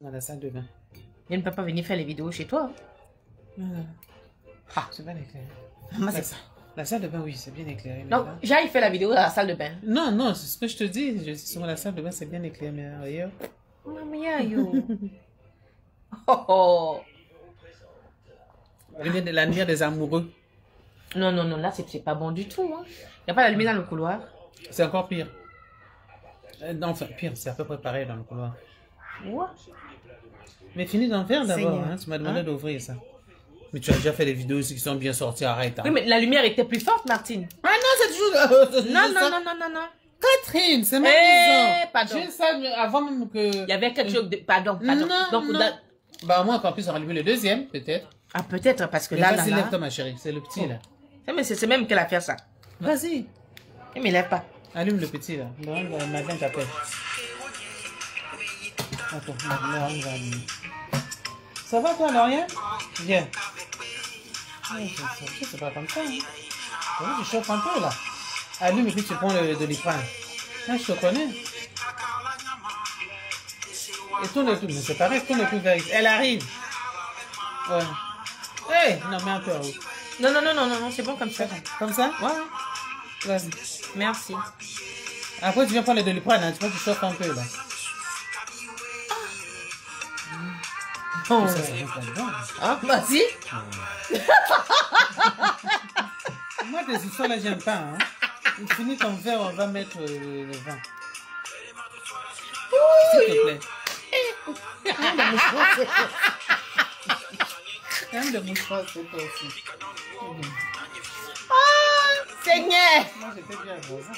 Dans la salle de bain. Je ne peux pas venir faire les vidéos chez toi. Ah, c'est bien éclairé. La salle de bain, oui, c'est bien éclairé. Donc, j'aille faire la vidéo dans la salle de bain. Non, non, c'est ce que je te dis. Je dis sur la salle de bain, c'est bien éclairé, mais ailleurs. Maman, yo. Oh, oh. La lumière des amoureux. Non, non, non, là, c'est pas bon du tout. Il n'y a pas la lumière dans le couloir. C'est encore pire. Non, enfin, pire, c'est à peu près pareil dans le couloir. Ouais. Mais finis d'en faire d'abord, hein. Tu m'as demandé d'ouvrir ça. Mais tu as déjà fait des vidéos ici qui sont bien sorties, arrête. Hein. Oui, mais la lumière était plus forte, Martine. Ah non, c'est toujours... Non, non, non, non, non, non. Catherine, c'est ma maison. Pardon. J'ai ça avant même que... Il y avait quelque chose de... Pardon, pardon. Non, donc, non. Bah, moi, qu'on puisse en rallumer le deuxième, peut-être. Ah, peut-être, parce que Mais là, vas-y, là, lève-toi, ma chérie. C'est le petit, là. Mais c'est même qu'elle a fait ça. Vas-y. Mais lève pas. Allume le petit, là. Madame t'appelle. Attends, là, on va allumer. Ça va, toi, Laurien? Viens. C'est pas comme ça, hein. Tu chauffes un peu, là. Allume et puis tu prends le doliprane. Ah, je te connais. Et tourne le tout. Mais c'est pareil, tourne le tout vers... Elle arrive. Ouais. Hey, non, mais un peu en haut. Non, non, non, non, non, c'est bon comme ça. Comme ça? Ouais. Vas-y. Merci. Après, tu viens prendre le doliprane, hein. Tu vois, tu chauffes un peu, là. Oh. Ça pas dedans. Ah, vas-y. Moi, tes histoires là, j'aime pas. Hein. Finis ton verre, on va mettre le vin. S'il te plaît. Un de mouchoir, c'est toi aussi. Oh, Seigneur. Moi, j'étais bien à Brasa. Hein.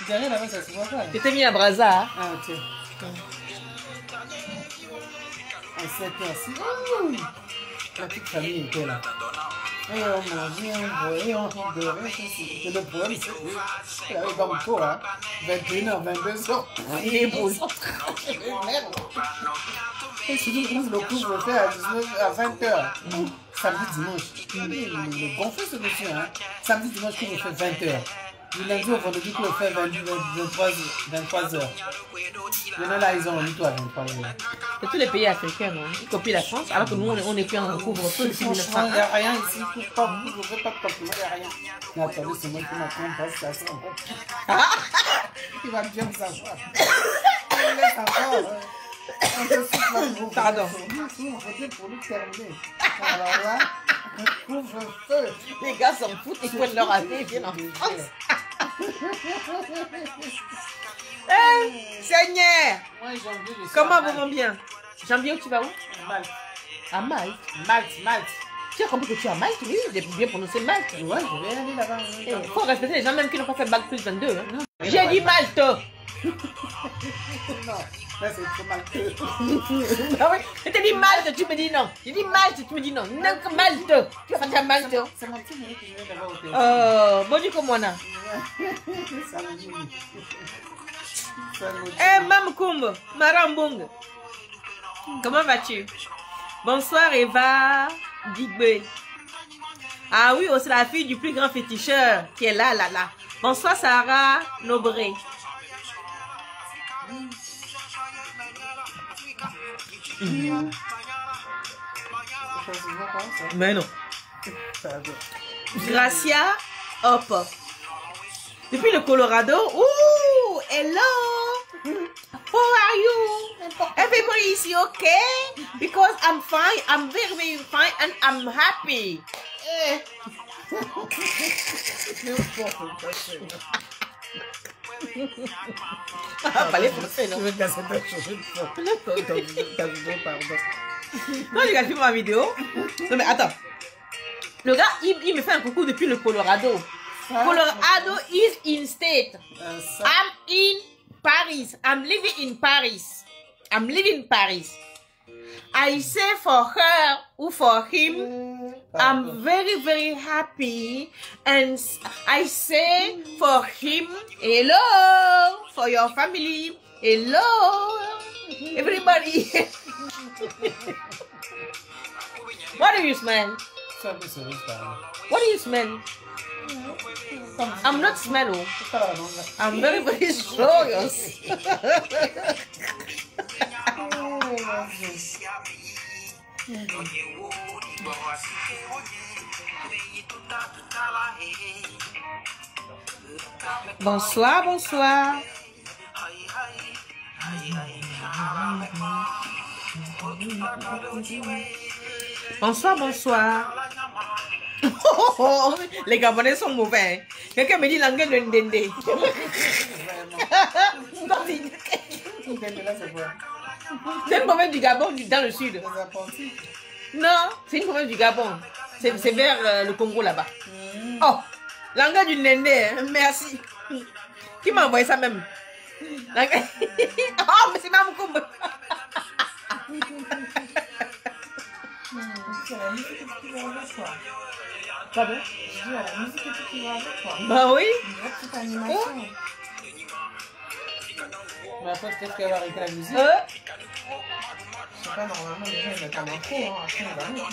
Derrière là-bas, ça se voit pas. Tu t'es mis à Brasa. Hein? Ah, ok. À 7h, la petite famille était là. Et on mangeait, on voyait, on dormait. C'est le problème, c'est que dans le tour, hein, 21h, 22h, il est beau. Et surtout, le coup, je le fais à 20h. Samedi, dimanche. Le gonflé, ce monsieur. Hein. Samedi, dimanche, je le fais 20h. Du lundi au vendredi, je le fais 23h. Maintenant, là, ils ont mis toi à 23h. C'est tous les pays africains, non? Y compris la France, alors que nous, on n'est plus en couvre-feu depuis 1900. Il n'y a rien ici, je ne fais pas de compliment, il n'y a rien. Mais attendez, c'est moi qui m'apprends pas ça. Il va bien me savoir. Il laisse encore. On se souffle. Pardon. Pour nous terminer. Alors là, couvre-feu. Les gars s'en foutent, ils prennent leur athée et viennent en France. Seigneur! Comment vous vont bien? Janvier, où tu vas où? Malte. À Malte? Malte. Tu as compris que tu es à Malte? Oui, j'ai bien prononcé Malte. Ouais, je vais aller là-bas. Il faut respecter les gens même qui n'ont pas fait bac plus 22. Hein. J'ai dit Malte! Non, là c'est trop malteux. Ah oui, je t'ai dit Malte, tu me dis non. J'ai dit Malte, tu me dis non. Non, que Malte. Tu vas faire Malte. C'est mon petit minute que je viens d'avoir au téléphone. Bon, dis comme moi, là. Samedi. Eh, Mam Koumbe, Marambong. Comment vas-tu? Bonsoir, Eva Digbe. Ah oui, c'est la fille du plus grand féticheur qui est là, là, là. Bonsoir, Sarah Nobré. Mais non. Gracia, hop. Depuis le Colorado. Ouh, hello. How are you? Everybody is okay? Because I'm fine. I'm very, very fine and I'm happy. Parlez français, non? Je veux casser ta cheveux de fond. Pardon. Non, j'ai gâché ma vidéo. Non, mais attends. Le gars, il me fait un coucou depuis le Colorado. Colorado is in state. I'm in Paris. I'm living in Paris. I'm living in Paris. I say for her or for him, I'm very, very happy. And I say for him, hello, for your family, hello, everybody. What do you smell? What do you smell? I'm not smelling. I'm very, very serious. Bonsoir, bonsoir. Bonsoir, bonsoir. Les Gabonais sont mauvais. Quelqu'un me dit l'anglais de Ndende. C'est une province du Gabon dans le sud. Non, c'est une province du Gabon. C'est vers le Congo là-bas. Oh, l'anglais du Ndende, hein, merci. Qui m'a envoyé ça même? Oh, mais c'est pas beaucoup. Pardon? Bah oui. Mais après, peut-être qu'elle va arrêter la musique. Je sais pas, normalement, les gens ils mettent un intro, hein. Après, on va mettre.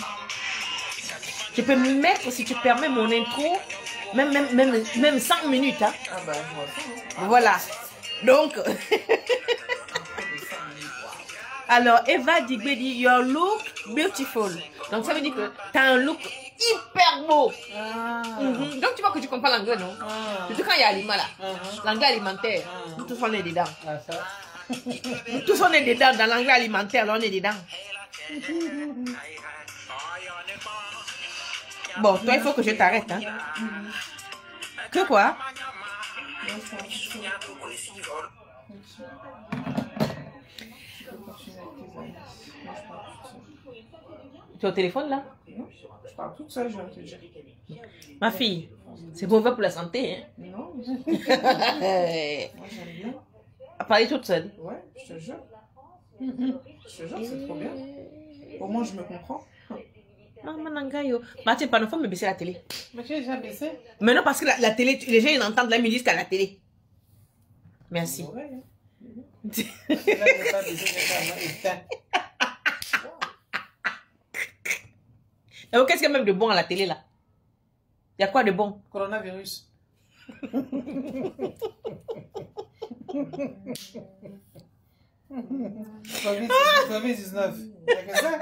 Je peux me mettre, si tu permets, mon intro, même 5 minutes. Hein. Ah bah, je vois ça. Hein. Voilà. Donc, alors, Eva Digbe dit, your look beautiful. Donc, ça veut dire que tu as un look hyper beau. Donc, tu vois que tu comprends l'anglais, non? Surtout quand il y a l'aliment là. L'anglais alimentaire. Nous tous, on est dedans. Nous tous, on est dedans. Dans l'anglais alimentaire, là, on est dedans. Bon, toi, il faut que je t'arrête. Hein. Que quoi? Tu es au téléphone là? Non, je parle toute seule, je vais te dire. Ma fille, c'est mauvais pour la santé. Hein? Non, moi j'aime bien. À parler toute seule. Ouais, je te jure. Je te jure, c'est trop bien. Au moins, je me comprends. Maman Nangayo. Mathieu, pas faut me baisser la télé. Mais tu as déjà baissé? Mais non, parce que la télé, les gens ils entendent la musique à la télé. Merci. Ouais. Et qu'est-ce qu'il y a même de bon à la télé là? Il y a quoi de bon? Coronavirus. Covid-19. Il y a que ça.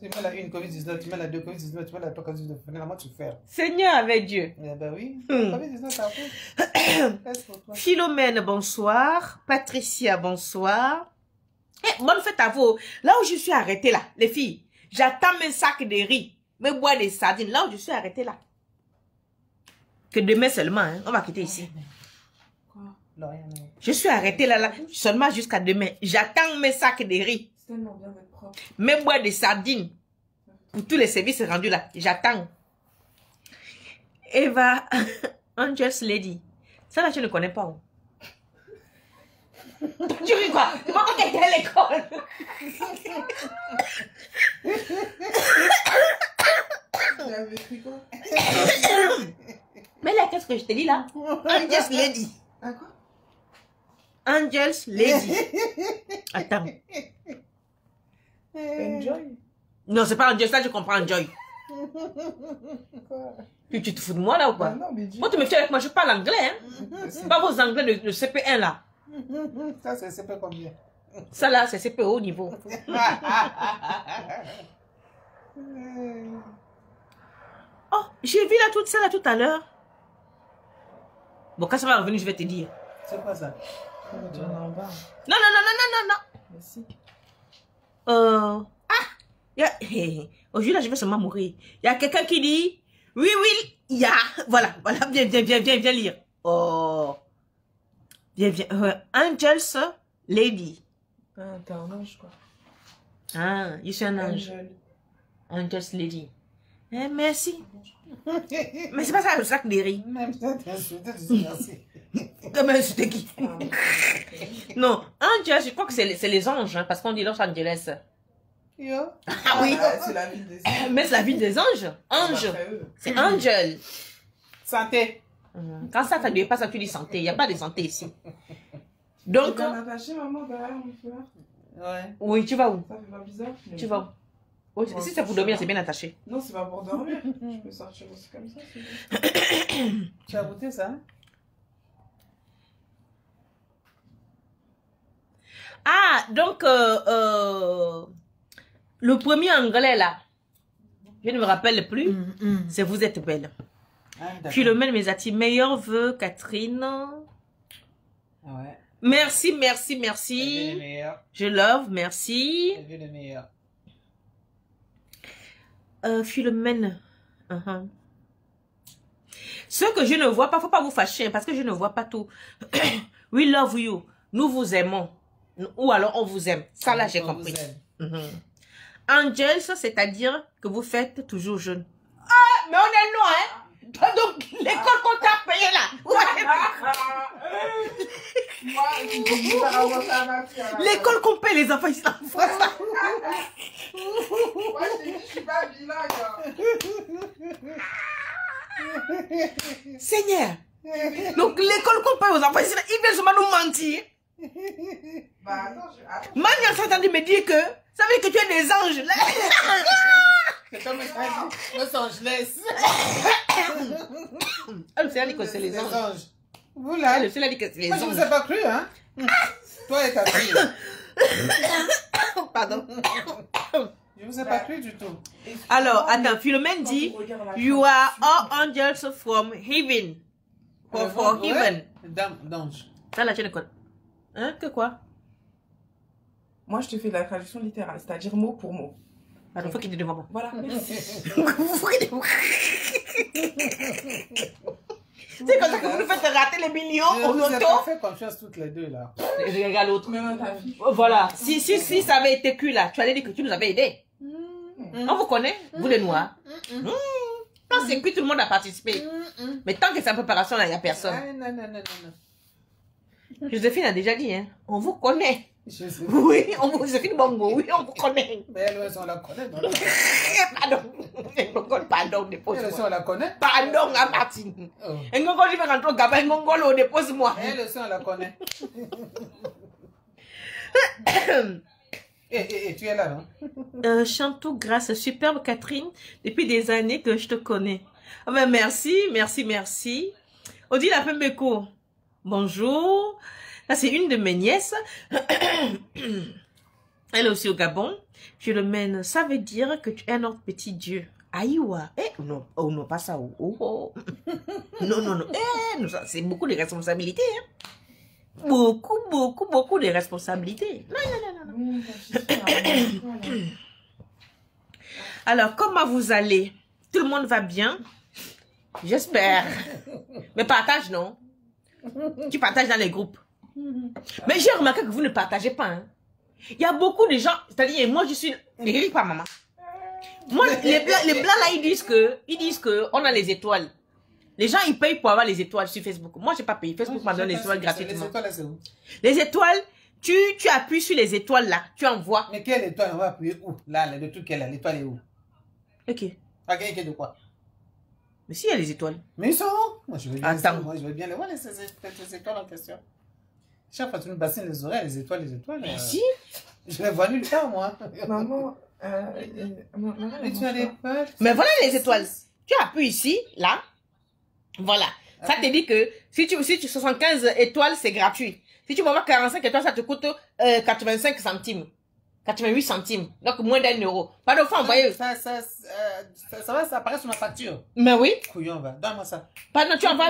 Tu mets la une Covid-19, tu mets la deux Covid-19, tu mets la trois Covid-19. Finalement, tu fais. Seigneur avec Dieu. Eh ben oui. Covid-19, ça fait. Philomène, bonsoir. Patricia, bonsoir. Eh, bonne fête à vous. Là où je suis arrêtée là, les filles, j'attends mes sacs de riz, mes bois de sardines. Là où je suis arrêtée là. Que demain seulement, hein, on va quitter ici. Je suis arrêtée là, seulement jusqu'à demain. J'attends mes sacs de riz. C'est tellement bien d'être propre. Mes bois de sardines. Pour tous les services rendus là. J'attends. Eva, Angels Lady. Ça là, je ne connais pas. Tu ris quoi? Tu m'as pas été à l'école. J'avais écrit quoi? Mais là, qu'est-ce que je te dis là? Angels Lady. Ah quoi? Angels Lady. Attends. Enjoy. Non, c'est pas Angels, là je comprends Enjoy. Puis tu te fous de moi là ou quoi? Bah non, mais dis. Moi tu me fais avec moi, je parle anglais. Hein? C'est pas vos anglais de CP1 là. Ça, c'est CP combien? Ça là, c'est CP haut niveau. Oh, j'ai vu là toute ça là tout à l'heure. Bon, quand ça va revenir, je vais te dire. C'est pas ça. On va tourner en bas. Non, non, non, non, non, non, non. Merci. Aujourd'hui là, je vais seulement mourir. Il y a quelqu'un qui dit, oui, oui, il y a, voilà, viens, viens, viens, viens, viens lire. Oh, viens, viens, Angels Lady. Ah, t'es un ange quoi. Ah, je suis un ange. Angel. Angels Lady. Eh, merci. Mais c'est pas ça le sac de riz. Même ça, t'es insulté, tu dis merci. Mais c'était qui? Non, Angels, je crois que c'est les anges, hein, parce qu'on dit Los Angeles. Yo. Ah oui. C'est la ville des anges. Mais c'est la ville des anges. Ange. C'est Angel. Santé. Quand ça ne dit pas ça, tu dis santé. Il n'y a pas de santé ici. Donc. Tu vas m'attacher, maman, derrière mon frère. Ouais. Oui, tu vas où? Ça fait pas bizarre. Tu vas où? Oui, si c'est pour dormir, c'est bien attaché. Non, c'est pas pour dormir. Je peux sortir aussi comme ça. Bien. Tu as goûté ça? Hein? Ah, donc, Le premier anglais là, je ne me rappelle plus, c'est vous êtes belle. Ah, Philomène Mesati, meilleur vœu, Catherine. Ouais. Merci, merci, merci. Je love, merci. Philomène. Ce que je ne vois pas, faut pas vous fâcher, parce que je ne vois pas tout. We love you. Nous vous aimons. Ou alors on vous aime. Ça là, j'ai compris. Angel, c'est-à-dire que vous faites toujours jeune. Ah, mais on est loin, hein? Donc, l'école qu'on t'a payé là. L'école qu'on paye les enfants ici en France. Moi, je suis pas bilingue. Seigneur. Donc, l'école qu'on paye aux enfants ici, ils viennent seulement nous mentir. Bah, attends, Mania s'est entendu me dire que ça veut dire que tu es des anges. C'est comme Los Angeles. Elle sait dire que c'est les anges. Vous là. Elle sait dire que c'est les Moi, anges. je ne vous ai pas cru, hein. Toi et ta fille. Pardon. Je ne vous ai pas cru du tout. Alors, attends, Philomène dit, you are all angels from heaven. For heaven. D'ange. Ça, la tienne, quoi? Hein, que quoi? Moi, je te fais la traduction littérale, c'est-à-dire mot pour mot. Alors, faut qu'il te devant moi. Voilà, merci. C'est comme ça que vous nous faites rater les millions Je au vous ai loto. pas fait confiance toutes les deux, là. Regarde l'autre. Même ta fille. Voilà. Si ça avait été cul là, tu allais dire que tu nous avais aidés. On vous connaît, vous les noirs. Quand c'est cuit, tout le monde a participé. Mais tant que c'est en préparation, là, il n'y a personne. Ah, non. Joséphine a déjà dit, hein. On vous connaît. Je sais. Oui, Joséphine Bongo, oui, on vous connaît. Mais elle aussi, on la connaît. Non? Pardon, Elle dépose-moi. aussi, on la connaît. Pardon, à Martine. Oh. Et quand je vais rentrer au Gabon, Ngongolo, dépose-moi. Elle aussi, on la connaît. Et tu es là, non? Chantou Grâce, superbe Catherine, depuis des années que je te connais. Ah ben merci. Odile Apembeko, bonjour. Là, c'est une de mes nièces. Elle est aussi au Gabon. Je le mène. Ça veut dire que tu es notre petit Dieu. Aïwa. Non, oh non, pas ça. Oh. Non. Non, c'est beaucoup de responsabilités. Hein. Beaucoup de responsabilités. Non. Alors, comment vous allez? Tout le monde va bien? J'espère. Mais partage, non? Tu partages dans les groupes. Mais j'ai remarqué que vous ne partagez pas. Hein. Il y a beaucoup de gens, c'est-à-dire, moi je suis... Ne pas, maman. Moi, les blancs là, ils disent que on a les étoiles. Les gens, ils payent pour avoir les étoiles sur Facebook. Moi, je n'ai pas payé. Facebook m'a donné les étoiles gratuitement. Les étoiles, là, c'est où? Les étoiles, tu appuies sur les étoiles là, tu envoies. Mais quelle étoile on va appuyer où? Là, le truc qu'elle a, l'étoile est où? Ok. Ok, de quoi? Mais s'il y a les étoiles. Mais ils sont où? Moi, je veux bien, Attends. moi, je veux bien les voir, ces étoiles en question. Chaque fois que tu nous bassines les oreilles, les étoiles. Mais si. Je les vois nulle part, moi. Maman, Mais tu as des potes. Mais voilà les étoiles. Tu appuies ici, là. Voilà. Ça te dit que si tu 75 étoiles, c'est gratuit. Si tu m'envoies 45 étoiles, ça te coûte 85 centimes. 88 centimes. Donc moins d'1 €. Pas de fois envoyer. Ça apparaît sur ma facture. Mais oui. Couillon, va. Donne-moi ça. Pardon, tu envoies.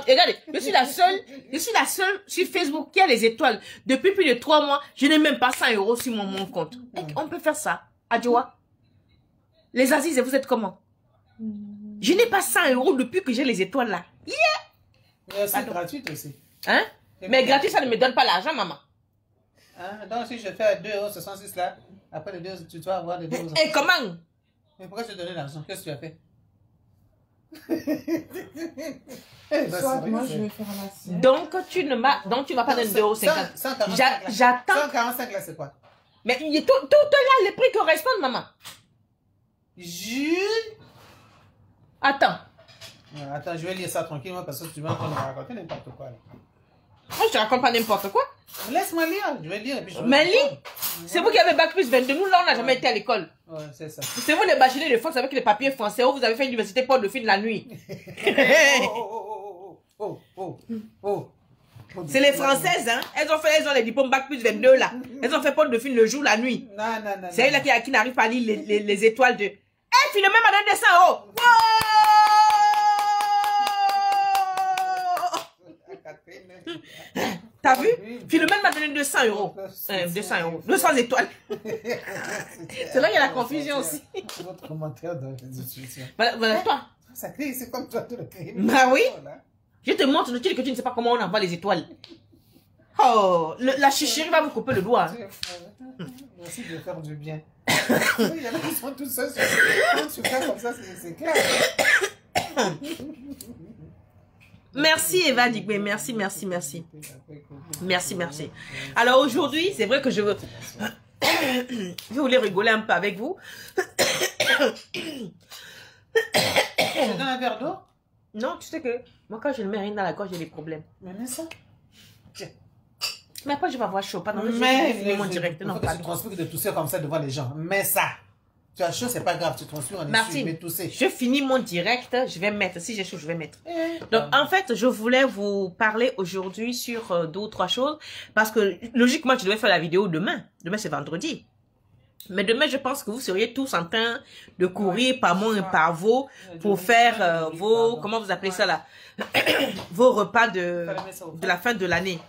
Regardez, je suis la seule sur Facebook qui a les étoiles. Depuis plus de 3 mois, je n'ai même pas 100 € sur mon compte. On peut faire ça. Adjoa. Les Aziz, vous êtes comment? Je n'ai pas 100 € depuis que j'ai les étoiles là. Mais c'est gratuit aussi. Hein? Mais gratuit, ça ne me donne pas l'argent, maman. Hein? Donc si je fais 2,66 € là, après les 2, tu dois avoir les 2 €. Et comment? Mais pourquoi tu as donné l'argent? Qu'est-ce que tu as fait? soit moi je vais faire la sienne. Donc tu m'as pas donné 2,50 €. J'attends. 145 là, c'est quoi? Mais tout là, les prix correspondent, maman. Attends. Attends, je vais lire ça tranquillement parce que tu vas me raconter n'importe quoi. Là. Moi, je te raconte pas n'importe quoi. Laisse-moi lire, je vais lire. Et puis Mais lis. C'est vous qui avez bac plus 22. Nous, là, on n'a jamais été à l'école. Ouais, c'est ça. C'est vous les bacheliers de France avec les papiers français. Où vous avez fait l'université Port de Fille de la nuit. C'est les Françaises, hein. Elles ont les diplômes bac plus 22 là. Elles ont fait Pôle Dauphine le jour, la nuit. Non. C'est elle là qui n'arrive pas à lire les étoiles de... Eh, Philomène m'a donné 200 €. Wow! T'as vu? Philomène m'a donné 200 €. 200 €. 200 étoiles. C'est là qu'il y a la confusion aussi. Votre commentaire dans les institutions. Voilà, toi. C'est comme toi, tu le crées. Bah oui. Je te montre le truc que tu ne sais pas comment on envoie les étoiles. Oh, la chicherie va vous couper le doigt. Merci de faire du bien. Il y en a qui sont tous seuls. Quand tu fais comme ça, c'est clair. Merci Eva Digbe, merci. Merci. Alors aujourd'hui, c'est vrai que je voulais rigoler un peu avec vous. Tu donnes un verre d'eau? Non, tu sais que moi quand je ne mets rien dans la gorge, j'ai des problèmes. Mais mets ça. Mais après je vais avoir chaud. Pardon, mais mon direct. Non, pas tu transpires de tousser comme ça devant les gens. Mets ça. Tu as chaud, c'est pas grave. Tu transpires en dessus, mais tousser. Je finis mon direct, je vais mettre. Si j'ai chaud, je vais mettre. Donc en fait, je voulais vous parler aujourd'hui sur 2 ou 3 choses. Parce que logiquement, tu devais faire la vidéo demain. Demain, c'est vendredi. Mais demain, je pense que vous seriez tous en train de courir par moi et par vous pour faire vos, comment vous appelez ça là, vos repas de la fin de l'année.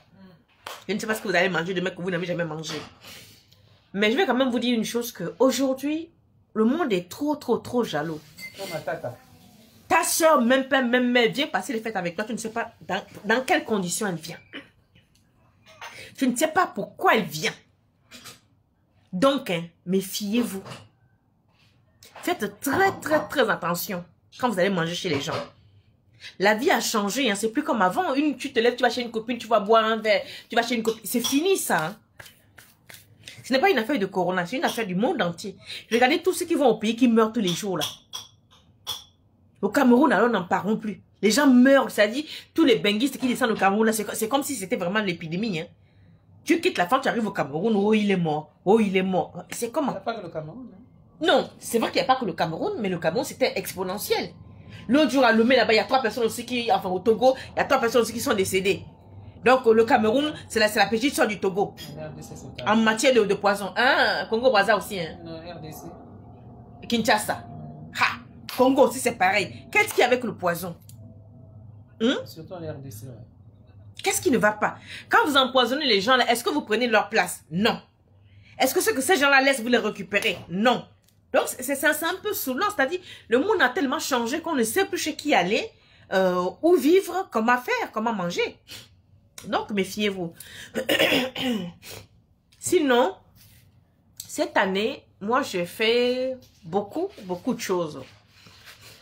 Je ne sais pas ce que vous allez manger demain que vous n'avez jamais mangé. Mais je vais quand même vous dire une chose que aujourd'hui, le monde est trop jaloux. Ta soeur, même père, même mère vient passer les fêtes avec toi. Tu ne sais pas dans quelles conditions elle vient. Tu ne sais pas pourquoi elle vient. Donc, hein, méfiez-vous. Faites très attention quand vous allez manger chez les gens. La vie a changé, hein. C'est plus comme avant. Tu te lèves, tu vas chez une copine, tu vas boire un verre, tu vas chez une copine. C'est fini ça. Hein. Ce n'est pas une affaire de corona, c'est une affaire du monde entier. Regardez tous ceux qui vont au pays qui meurent tous les jours là. Au Cameroun, alors n'en parlons plus. Les gens meurent, c'est-à-dire tous les benguistes qui descendent au Cameroun là, c'est comme si c'était vraiment l'épidémie. Hein. Tu quittes la France, tu arrives au Cameroun, oh il est mort, oh il est mort. C'est comment? Il n'y a pas que le Cameroun. Hein? Non, c'est vrai qu'il n'y a pas que le Cameroun, mais le Cameroun c'était exponentiel. L'autre jour à Lomé là-bas, il y a 3 personnes aussi qui, enfin au Togo, il y a 3 personnes aussi qui sont décédées. Donc le Cameroun, c'est la petite soeur du Togo. RDC, en matière de poison. Hein, Congo-Brazza aussi. Hein. Non, RDC. Kinshasa. Ha! Congo aussi c'est pareil. Qu'est-ce qu'il y a avec le poison? Surtout en RDC, ouais. Qu'est-ce qui ne va pas? Quand vous empoisonnez les gens là, est-ce que vous prenez leur place? Non. Est-ce que ce que ces gens-là laissent, vous les récupérez? Non. Donc c'est un peu saoulant, c'est-à-dire le monde a tellement changé qu'on ne sait plus chez qui aller, où vivre, comment faire, comment manger. Donc méfiez-vous. Sinon, cette année, moi j'ai fait beaucoup de choses.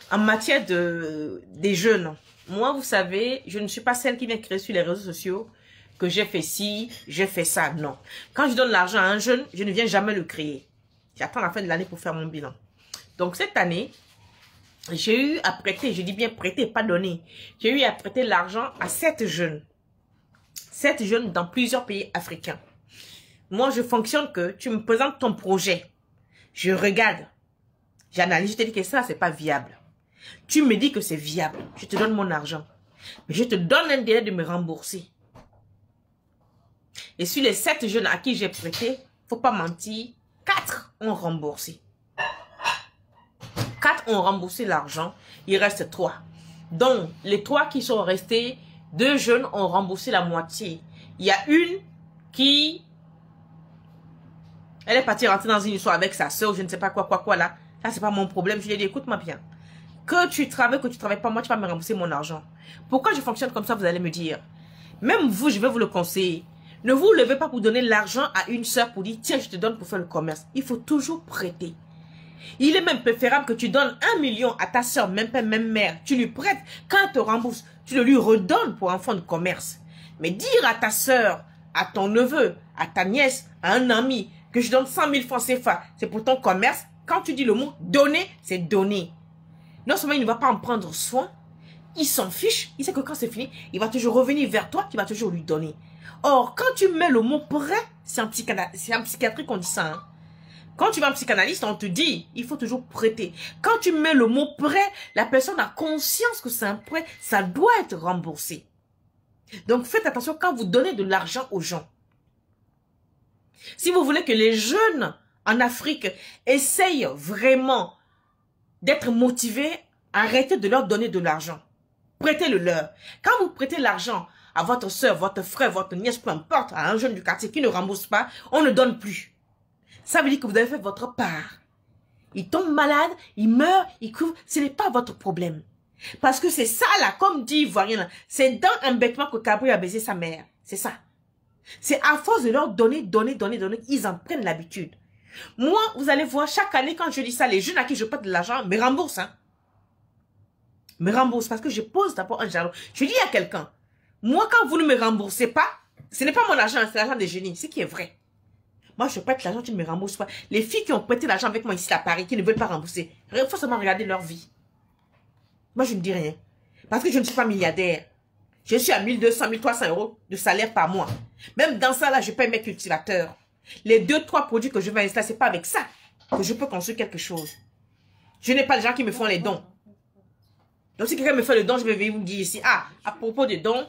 En matière des jeunes. Moi, vous savez, je ne suis pas celle qui vient créer sur les réseaux sociaux que j'ai fait ci, j'ai fait ça. Non. Quand je donne l'argent à un jeune, je ne viens jamais le créer. J'attends la fin de l'année pour faire mon bilan. Donc, cette année, j'ai eu à prêter, je dis bien prêter, pas donner. J'ai eu à prêter l'argent à 7 jeunes. 7 jeunes dans plusieurs pays africains. Moi, je fonctionne que tu me présentes ton projet. Je regarde. J'analyse, je te dis que ça, c'est pas viable. Tu me dis que c'est viable. Je te donne mon argent. Mais je te donne un délai de me rembourser. Et sur les 7 jeunes à qui j'ai prêté, faut pas mentir, 4 ont remboursé. 4 ont remboursé l'argent. Il reste 3. Donc, les 3 qui sont restés, 2 jeunes ont remboursé la moitié. Il y a une qui... Elle est partie rentrer dans une histoire avec sa soeur, je ne sais pas quoi là. Ça, c'est pas mon problème. Je lui ai dit, écoute-moi bien. Que tu travailles pas, moi, tu vas me rembourser mon argent. Pourquoi je fonctionne comme ça, vous allez me dire. Même vous, je vais vous le conseiller. Ne vous levez pas pour donner l'argent à une soeur pour dire, tiens, je te donne pour faire le commerce. Il faut toujours prêter. Il est même préférable que tu donnes 1 million à ta soeur, même père, même mère. Tu lui prêtes. Quand elle te rembourse, tu le lui redonnes pour un fonds de commerce. Mais dire à ta soeur, à ton neveu, à ta nièce, à un ami, que je donne 100 000 francs CFA, c'est pour ton commerce. Quand tu dis le mot donner, c'est donner. Non seulement il ne va pas en prendre soin, il s'en fiche, il sait que quand c'est fini, il va toujours revenir vers toi, tu vas toujours lui donner. Or, quand tu mets le mot prêt, c'est en psychiatrie qu'on dit ça. Hein. Quand tu vas en psychanalyste, on te dit, il faut toujours prêter. Quand tu mets le mot prêt, la personne a conscience que c'est un prêt, ça doit être remboursé. Donc, faites attention quand vous donnez de l'argent aux gens. Si vous voulez que les jeunes en Afrique essayent vraiment d'être motivés, arrêtez de leur donner de l'argent. Prêtez-le leur. Quand vous prêtez l'argent à votre soeur, votre frère, votre nièce, peu importe, à un jeune du quartier qui ne rembourse pas, on ne donne plus. Ça veut dire que vous avez fait votre part. Il tombe malade, il meurt, il couvre. Ce n'est pas votre problème. Parce que c'est ça là, comme dit Ivoirien, c'est dans un bêtement que Cabri a baisé sa mère. C'est ça. C'est à force de leur donner, ils en prennent l'habitude. Moi, vous allez voir, chaque année, quand je dis ça, les jeunes à qui je prête de l'argent me remboursent. Hein. Me remboursent parce que je pose d'abord un jalon. Je dis à quelqu'un, moi, quand vous ne me remboursez pas, ce n'est pas mon argent, c'est l'argent des génies, ce qui est vrai. Moi, je prête l'argent, tu ne me rembourses pas. Les filles qui ont prêté l'argent avec moi ici à Paris, qui ne veulent pas rembourser, il faut seulement regarder leur vie. Moi, je ne dis rien. Parce que je ne suis pas milliardaire. Je suis à 1200, 1300 euros de salaire par mois. Même dans ça, là, je paye mes cultivateurs. Les 2-3 produits que je vais installer, c'est pas avec ça que je peux construire quelque chose. Je n'ai pas les gens qui me font les dons. Donc, si quelqu'un me fait le don, je vais vous dire ici. Ah, à propos des dons,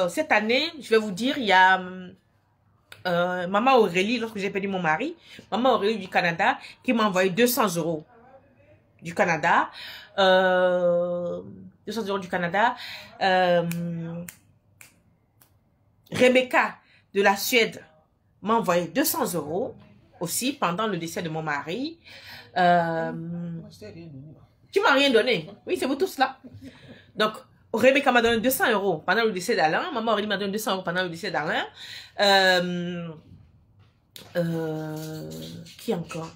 cette année, je vais vous dire, il y a Maman Aurélie, lorsque j'ai perdu mon mari, Maman Aurélie du Canada, qui m'a envoyé 200 euros du Canada. 200 euros du Canada. Rebecca de la Suède m'a envoyé 200 euros aussi pendant le décès de mon mari. Tu m'as rien donné. Oui, c'est vous tous là. Donc, Rebecca m'a donné 200 euros pendant le décès d'Alain. Maman Aurélie m'a donné 200 euros pendant le décès d'Alain. Qui encore?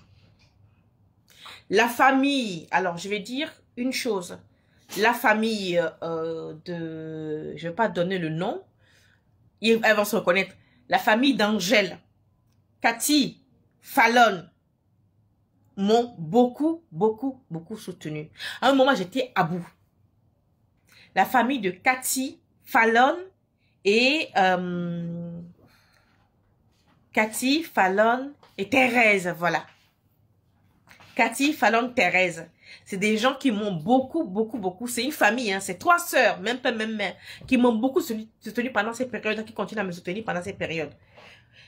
La famille. Alors, je vais dire une chose. La famille de... Je ne vais pas donner le nom. Elles vont se reconnaître. La famille d'Angèle, Cathy, Fallon m'ont beaucoup soutenu. À un moment, j'étais à bout. La famille de Cathy, Fallon et Thérèse, voilà. Cathy, Fallon, Thérèse. C'est des gens qui m'ont beaucoup. C'est une famille, hein, c'est 3 sœurs, même pas même mère, qui m'ont beaucoup soutenu pendant ces périodes, qui continuent à me soutenir pendant ces périodes.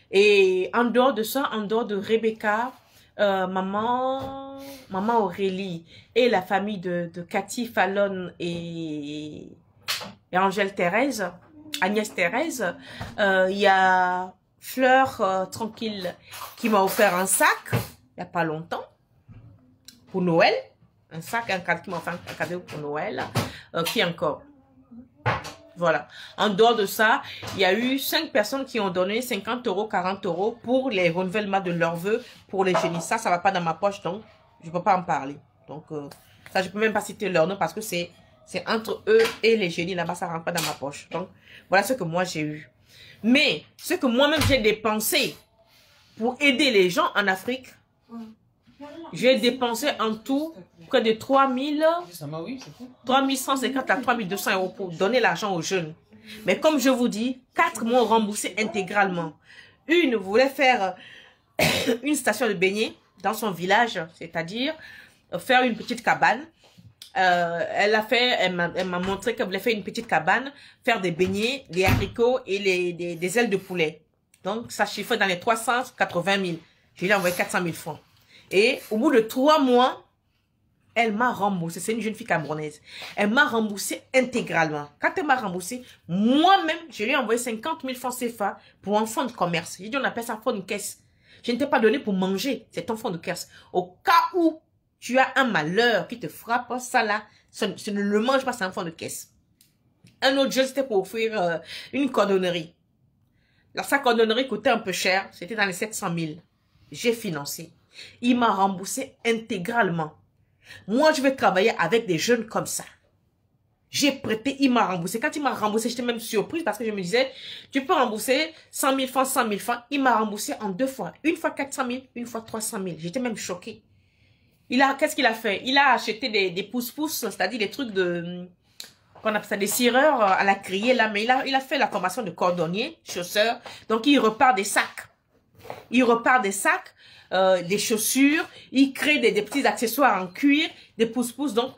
Et en dehors de ça, en dehors de Rebecca, maman Aurélie et la famille de Cathy, Fallon et Angèle Thérèse, Agnès Thérèse, il y a Fleur Tranquille qui m'a offert un sac, il n'y a pas longtemps, pour Noël. Un sac, un cadeau qui m'a fait un cadeau pour Noël. Qui encore? Voilà. En dehors de ça, il y a eu 5 personnes qui ont donné 50 euros, 40 euros pour les renouvellements de leurs vœux pour les génies. Ça va pas dans ma poche, donc je ne peux pas en parler. Donc, ça, je ne peux même pas citer leur nom parce que c'est entre eux et les génies. Là-bas, ça ne rentre pas dans ma poche. Donc, voilà ce que moi, j'ai eu. Mais, ce que moi-même, j'ai dépensé pour aider les gens en Afrique, j'ai dépensé en tout près de 3150 à 3200 euros pour donner l'argent aux jeunes. Mais comme je vous dis, 4 m'ont remboursé intégralement. Une voulait faire une station de baignée dans son village, c'est-à-dire faire une petite cabane. Elle m'a montré qu'elle voulait faire une petite cabane, faire des beignets, des haricots et des ailes de poulet. Donc, ça chiffrait dans les 380 000. Je lui ai envoyé 400 000 francs. Et au bout de 3 mois, elle m'a remboursé. C'est une jeune fille camerounaise. Elle m'a remboursé intégralement. Quand elle m'a remboursé, moi-même, je lui ai envoyé 50 000 francs CFA pour un fonds de commerce. J'ai dit, on appelle ça fonds de caisse. Je ne t'ai pas donné pour manger. C'est ton fonds de caisse. Au cas où tu as un malheur qui te frappe, ça là, ça ne le mange pas, c'est un fonds de caisse. Un autre jeu, c'était pour offrir une cordonnerie. Alors, sa cordonnerie coûtait un peu cher. C'était dans les 700 000. J'ai financé. Il m'a remboursé intégralement. Moi, je vais travailler avec des jeunes comme ça. J'ai prêté, il m'a remboursé. Quand il m'a remboursé, j'étais même surprise parce que je me disais, tu peux rembourser 100 000 francs, 100 000 francs. Il m'a remboursé en 2 fois. Une fois 400 000, une fois 300 000. J'étais même choquée. Qu'est-ce qu'il a fait? Il a acheté des pousse-pousse, c'est-à-dire des trucs qu'on appelle ça des cireurs à la criée là. Mais il a fait la formation de cordonnier, chausseur. Donc, il repart des sacs. il repart des sacs, des chaussures, il crée des petits accessoires en cuir, des pousse-pousse. Donc,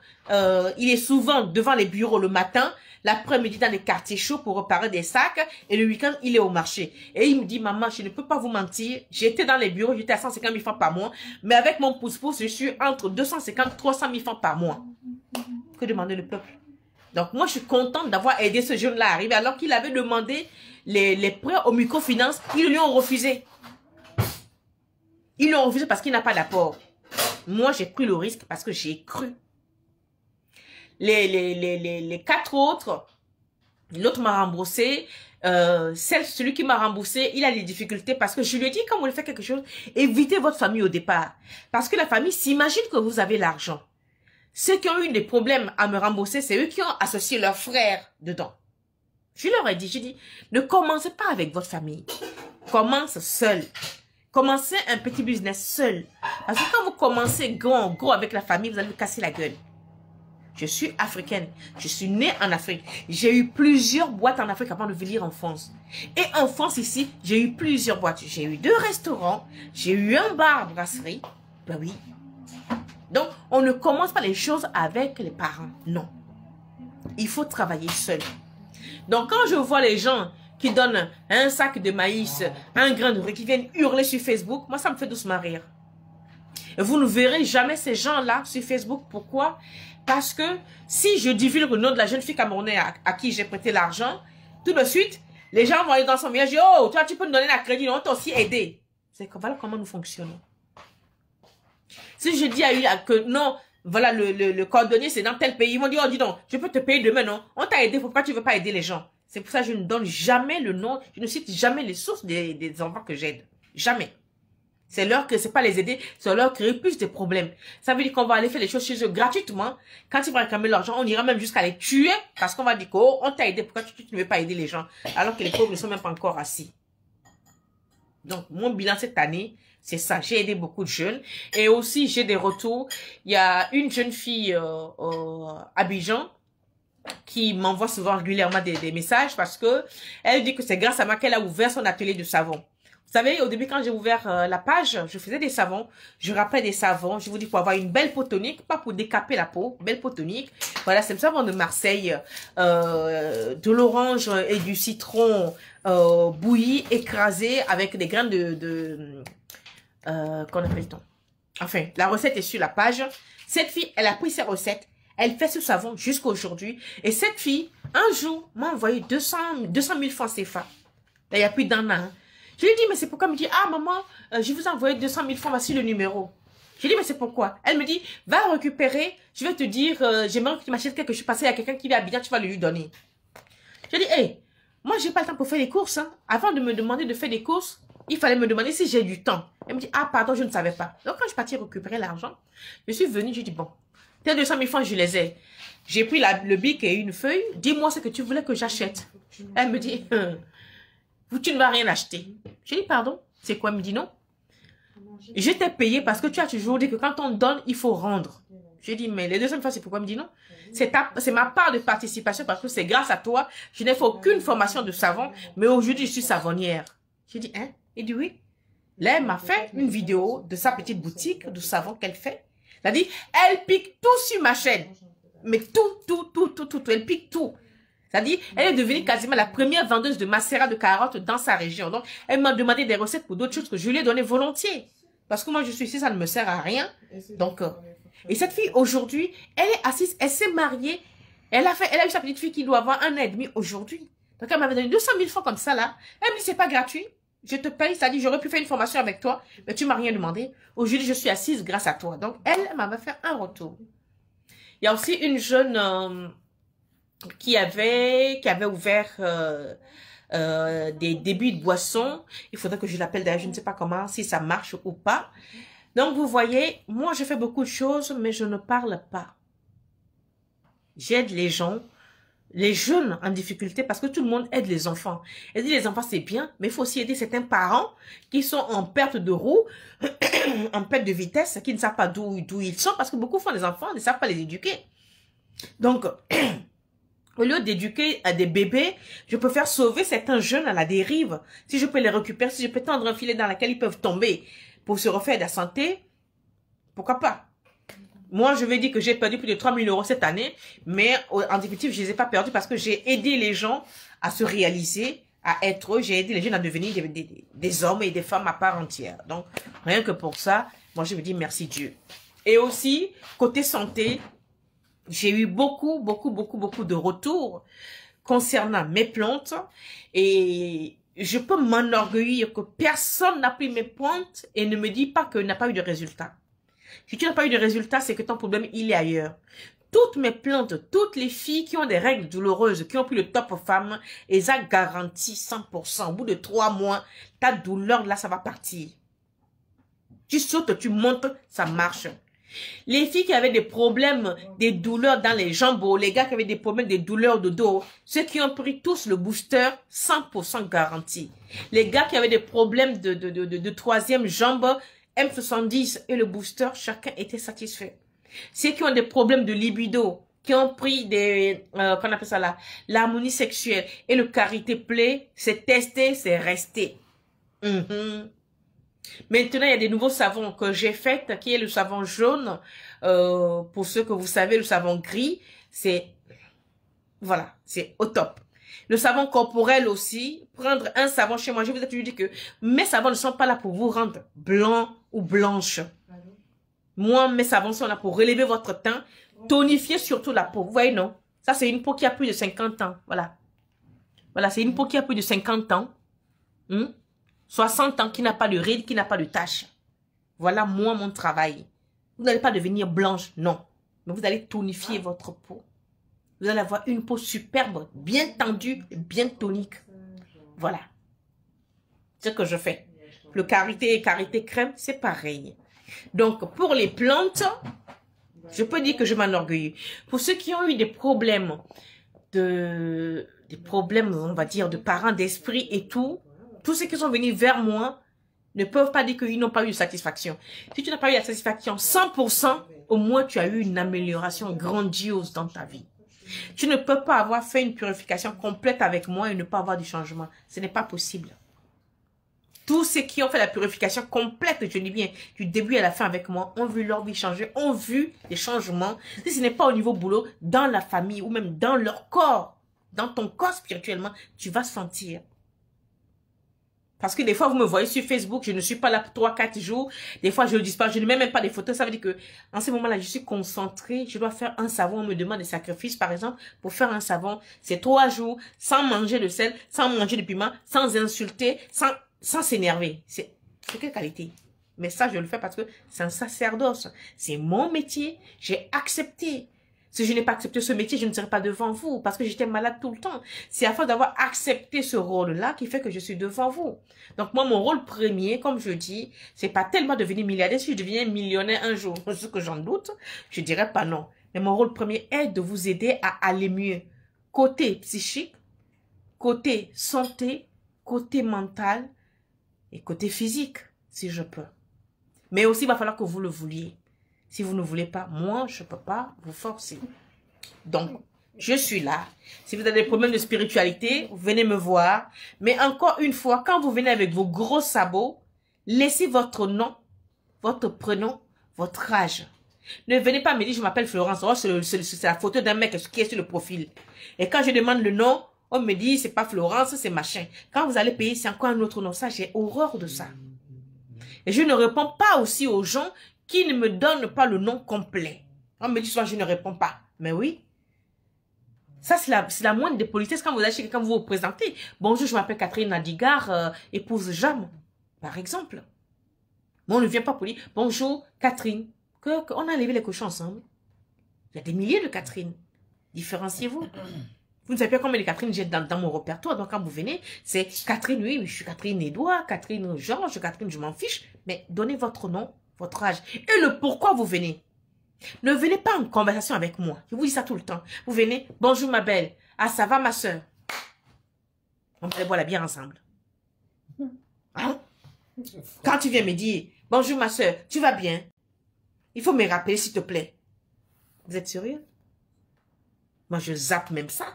il est souvent devant les bureaux le matin, l'après-midi dans les quartiers chauds pour réparer des sacs, et le week-end, il est au marché. Et il me dit, maman, je ne peux pas vous mentir, j'étais dans les bureaux, j'étais à 150 000 francs par mois, mais avec mon pousse-pousse, je suis entre 250 et 300 000 francs par mois. Que demandait le peuple? Donc, moi, je suis contente d'avoir aidé ce jeune-là à arriver, alors qu'il avait demandé les prêts au microfinance, ils lui ont refusé. Ils l'ont refusé parce qu'il n'a pas d'apport. Moi, j'ai pris le risque parce que j'ai cru. Les 4 autres, l'autre m'a remboursé. Celui qui m'a remboursé, il a des difficultés parce que je lui ai dit, quand vous voulez faire quelque chose, évitez votre famille au départ. Parce que la famille s'imagine que vous avez l'argent. Ceux qui ont eu des problèmes à me rembourser, c'est eux qui ont associé leurs frères dedans. Je leur ai dit, j'ai dit, ne commencez pas avec votre famille. Commence seul. Commencez un petit business seul. Parce que quand vous commencez gros avec la famille, vous allez vous casser la gueule. Je suis africaine. Je suis née en Afrique. J'ai eu plusieurs boîtes en Afrique avant de venir en France. Et en France, ici, j'ai eu plusieurs boîtes. J'ai eu 2 restaurants. J'ai eu un bar à brasserie. Ben oui. Donc, on ne commence pas les choses avec les parents. Non. Il faut travailler seul. Donc, quand je vois les gens qui donnent un sac de maïs, un grain de riz, qui viennent hurler sur Facebook, moi, ça me fait doucement rire. Et vous ne verrez jamais ces gens-là sur Facebook. Pourquoi? Parce que si je divulgue le nom de la jeune fille camerounaise à qui j'ai prêté l'argent, tout de suite, les gens vont aller dans son village et dire, oh, toi, tu peux nous donner la crédit, on t'a aussi aidé. C'est voilà comment nous fonctionnons. Si je dis à lui que non, voilà, le cordonnier, c'est dans tel pays, ils vont dire, oh, dis donc, je peux te payer demain, non? On t'a aidé, pourquoi tu ne veux pas aider les gens? C'est pour ça que je ne donne jamais le nom, je ne cite jamais les sources des enfants que j'aide. Jamais. C'est leur que c'est pas les aider, c'est leur créer plus de problèmes. Ça veut dire qu'on va aller faire les choses chez eux gratuitement. Quand ils vont réclamer l'argent, on ira même jusqu'à les tuer parce qu'on va dire oh, on t'a aidé, pourquoi tu ne veux pas aider les gens? Alors que les pauvres ne sont même pas encore assis. Donc, mon bilan cette année, c'est ça. J'ai aidé beaucoup de jeunes. Et aussi, j'ai des retours. Il y a une jeune fille à Abidjan qui m'envoie souvent régulièrement des messages parce que elle dit que c'est grâce à moi qu'elle a ouvert son atelier de savon. Vous savez, au début, quand j'ai ouvert la page, je faisais des savons. Je rappelais des savons. Je vous dis pour avoir une belle peau tonique, pas pour décaper la peau, belle peau tonique. Voilà, c'est le savon de Marseille, de l'orange et du citron bouilli, écrasé avec des grains qu'on appelle-t-on? Enfin, la recette est sur la page. Cette fille, elle a pris ses recettes. Elle fait ce savon jusqu'à aujourd'hui. Et cette fille, un jour, m'a envoyé 200 000 francs CFA. Là, il n'y a plus d'un an. Je lui ai dit, mais c'est pourquoi? Elle me dit, ah maman, je vous ai envoyé 200 000 francs, voici le numéro. Je lui ai dit, mais c'est pourquoi? Elle me dit, va récupérer, je vais te dire, j'aimerais que tu m'achètes quelque chose, parce qu'il y a quelqu'un qui vient à Abidjan, tu vas lui donner. Je lui ai dit, hey, moi j'ai pas le temps pour faire les courses. Hein. Avant de me demander de faire des courses, il fallait me demander si j'ai du temps. Elle me dit, ah pardon, je ne savais pas. Donc quand je suis partie récupérer l'argent, je suis venue, je dis, bon, tes 200 000 francs, je les ai. J'ai pris le bic et une feuille, dis-moi ce que tu voulais que j'achète. Elle me dit, tu ne vas rien acheter. Je dis, pardon, c'est quoi? Elle me dit, non. Je t'ai payé parce que tu as toujours dit que quand on donne, il faut rendre. Je dis, mais les 200 000 francs, c'est pourquoi? Elle me dit, non. C'est ma part de participation parce que c'est grâce à toi. Je n'ai fait aucune formation de savon, mais aujourd'hui, je suis savonnière. Je dis, hein? Il dit, oui. Là, elle m'a fait une vidéo de sa petite boutique de savon qu'elle fait. Elle a dit, elle pique tout sur ma chaîne. Mais tout. Elle pique tout. C'est-à-dire, elle est devenue quasiment la première vendeuse de macérat de carottes dans sa région. Donc, elle m'a demandé des recettes pour d'autres choses que je lui ai donné volontiers. Parce que moi, je suis ici, ça ne me sert à rien. Donc, et cette fille, aujourd'hui, elle est assise, elle s'est mariée. Elle a eu sa petite fille qui doit avoir 1 an et demi aujourd'hui. Donc, elle m'avait donné 200 000 francs comme ça, là. Elle me dit, c'est pas gratuit. Je te paye. C'est-à-dire, j'aurais pu faire une formation avec toi, mais tu m'as rien demandé. Aujourd'hui, je suis assise grâce à toi. Donc, elle m'avait fait un retour. Il y a aussi une jeune qui avait ouvert des débits de boissons. Il faudrait que je l'appelle d'ailleurs, je ne sais pas comment, si ça marche ou pas. Donc, vous voyez, moi, je fais beaucoup de choses, mais je ne parle pas. J'aide les gens, les jeunes en difficulté, parce que tout le monde aide les enfants. Aider les enfants, c'est bien, mais il faut aussi aider certains parents qui sont en perte de roue, en perte de vitesse, qui ne savent pas d'où ils sont, parce que beaucoup font des enfants, ils ne savent pas les éduquer. Donc, Au lieu d'éduquer à des bébés, je préfère sauver certains jeunes à la dérive. Si je peux les récupérer, si je peux tendre un filet dans lequel ils peuvent tomber pour se refaire de la santé, pourquoi pas? Moi, je vais dire que j'ai perdu plus de 3 000 € cette année, mais en définitive, je ne les ai pas perdus parce que j'ai aidé les gens à se réaliser, à être eux. J'ai aidé les jeunes à devenir des hommes et des femmes à part entière. Donc, rien que pour ça, moi, je me dis merci Dieu. Et aussi, côté santé, j'ai eu beaucoup de retours concernant mes plantes et je peux m'enorgueillir que personne n'a pris mes plantes et ne me dit pas qu'il n'a pas eu de résultat. Si tu n'as pas eu de résultat, c'est que ton problème, il est ailleurs. Toutes mes plantes, toutes les filles qui ont des règles douloureuses, qui ont pris le top femme, elles ont garanti 100%. Au bout de 3 mois, ta douleur, là, ça va partir. Tu sautes, tu montes, ça marche. Les filles qui avaient des problèmes, des douleurs dans les jambes, les gars qui avaient des problèmes, des douleurs de dos, ceux qui ont pris tous le booster, 100% garanti. Les gars qui avaient des problèmes de troisième jambe, M70 et le booster, chacun était satisfait. Ceux qui ont des problèmes de libido, qui ont pris qu'on appelle ça là, l'harmonie sexuelle et le Karité Play, c'est testé, c'est resté. Maintenant, il y a des nouveaux savons que j'ai faits, qui est le savon jaune. Pour ceux que vous savez, le savon gris, c'est, voilà, c'est au top. Le savon corporel aussi, prendre un savon chez moi, je vous ai toujours dit que mes savons ne sont pas là pour vous rendre blanc ou blanche. Moi, mes savons sont là pour relever votre teint, tonifier surtout la peau. Vous voyez, non? Ça, c'est une peau qui a plus de 50 ans. Voilà. Voilà, c'est une peau qui a plus de 50 ans. 60 ans, qui n'a pas de rides, qui n'a pas de taches. Voilà, moi, mon travail. Vous n'allez pas devenir blanche, non. Mais vous allez tonifier votre peau. Vous allez avoir une peau superbe, bien tendue, bien tonique. Voilà. C'est ce que je fais. Le Karité et Karité crème, c'est pareil. Donc, pour les plantes, je peux dire que je m'enorgueillis. Pour ceux qui ont eu des problèmes, on va dire, de parents d'esprit et tout, tous ceux qui sont venus vers moi ne peuvent pas dire qu'ils n'ont pas eu de satisfaction. Si tu n'as pas eu la satisfaction 100%, au moins tu as eu une amélioration grandiose dans ta vie. Tu ne peux pas avoir fait une purification complète avec moi et ne pas avoir du changement. Ce n'est pas possible. Tous ceux qui ont fait la purification complète, je dis bien, du début à la fin avec moi, ont vu leur vie changer, ont vu des changements. Si ce n'est pas au niveau boulot, dans la famille ou même dans leur corps, dans ton corps spirituellement, tu vas sentir. Parce que des fois, vous me voyez sur Facebook, je ne suis pas là pour 3-4 jours. Des fois, je ne dis pas, je ne mets même pas des photos. Ça veut dire que, en ce moment-là, je suis concentrée. Je dois faire un savon. On me demande des sacrifices, par exemple. Pour faire un savon, c'est 3 jours, sans manger de sel, sans manger de piment, sans insulter, sans s'énerver. C'est quelle qualité? Mais ça, je le fais parce que c'est un sacerdoce. C'est mon métier. J'ai accepté. Si je n'ai pas accepté ce métier, je ne serai pas devant vous parce que j'étais malade tout le temps. C'est à force d'avoir accepté ce rôle-là qui fait que je suis devant vous. Donc moi, mon rôle premier, comme je dis, c'est pas tellement devenir milliardaire. Si je deviens millionnaire un jour, ce que j'en doute, je dirais pas non. Mais mon rôle premier est de vous aider à aller mieux. Côté psychique, côté santé, côté mental et côté physique, si je peux. Mais aussi, il va falloir que vous le vouliez. Si vous ne voulez pas, moi, je ne peux pas vous forcer. Donc, je suis là. Si vous avez des problèmes de spiritualité, venez me voir. Mais encore une fois, quand vous venez avec vos gros sabots, laissez votre nom, votre prénom, votre âge. Ne venez pas me dire, je m'appelle Florence. Oh, c'est la photo d'un mec qui est sur le profil. Et quand je demande le nom, on me dit, c'est pas Florence, c'est machin. Quand vous allez payer, c'est encore un autre nom. Ça, j'ai horreur de ça. Et je ne réponds pas aussi aux gens qui ne me donnent pas le nom complet. On me dit souvent, je ne réponds pas. Mais oui. Ça, c'est la moindre des politesses quand vous allez chez quelqu'un, vous vous présentez. Bonjour, je m'appelle Catherine Nadigar, épouse Jam, par exemple. Mais on ne vient pas pour dire, bonjour, Catherine. On a levé les cochons ensemble. Il y a des milliers de Catherine. Différenciez-vous. Vous ne savez pas combien de Catherine j'ai dans mon répertoire. Donc, quand vous venez, c'est Catherine, oui, je suis Catherine Edouard, Catherine Georges, Catherine, je m'en fiche. Mais donnez votre nom, votre âge et le pourquoi vous venez. Ne venez pas en conversation avec moi. Je vous dis ça tout le temps. Vous venez, bonjour ma belle. Ah, ça va ma soeur. On va aller boire la bière ensemble. Hein? Quand tu viens me dire, bonjour ma soeur, tu vas bien? Il faut me rappeler s'il te plaît. Vous êtes sérieux? Moi je zappe même ça.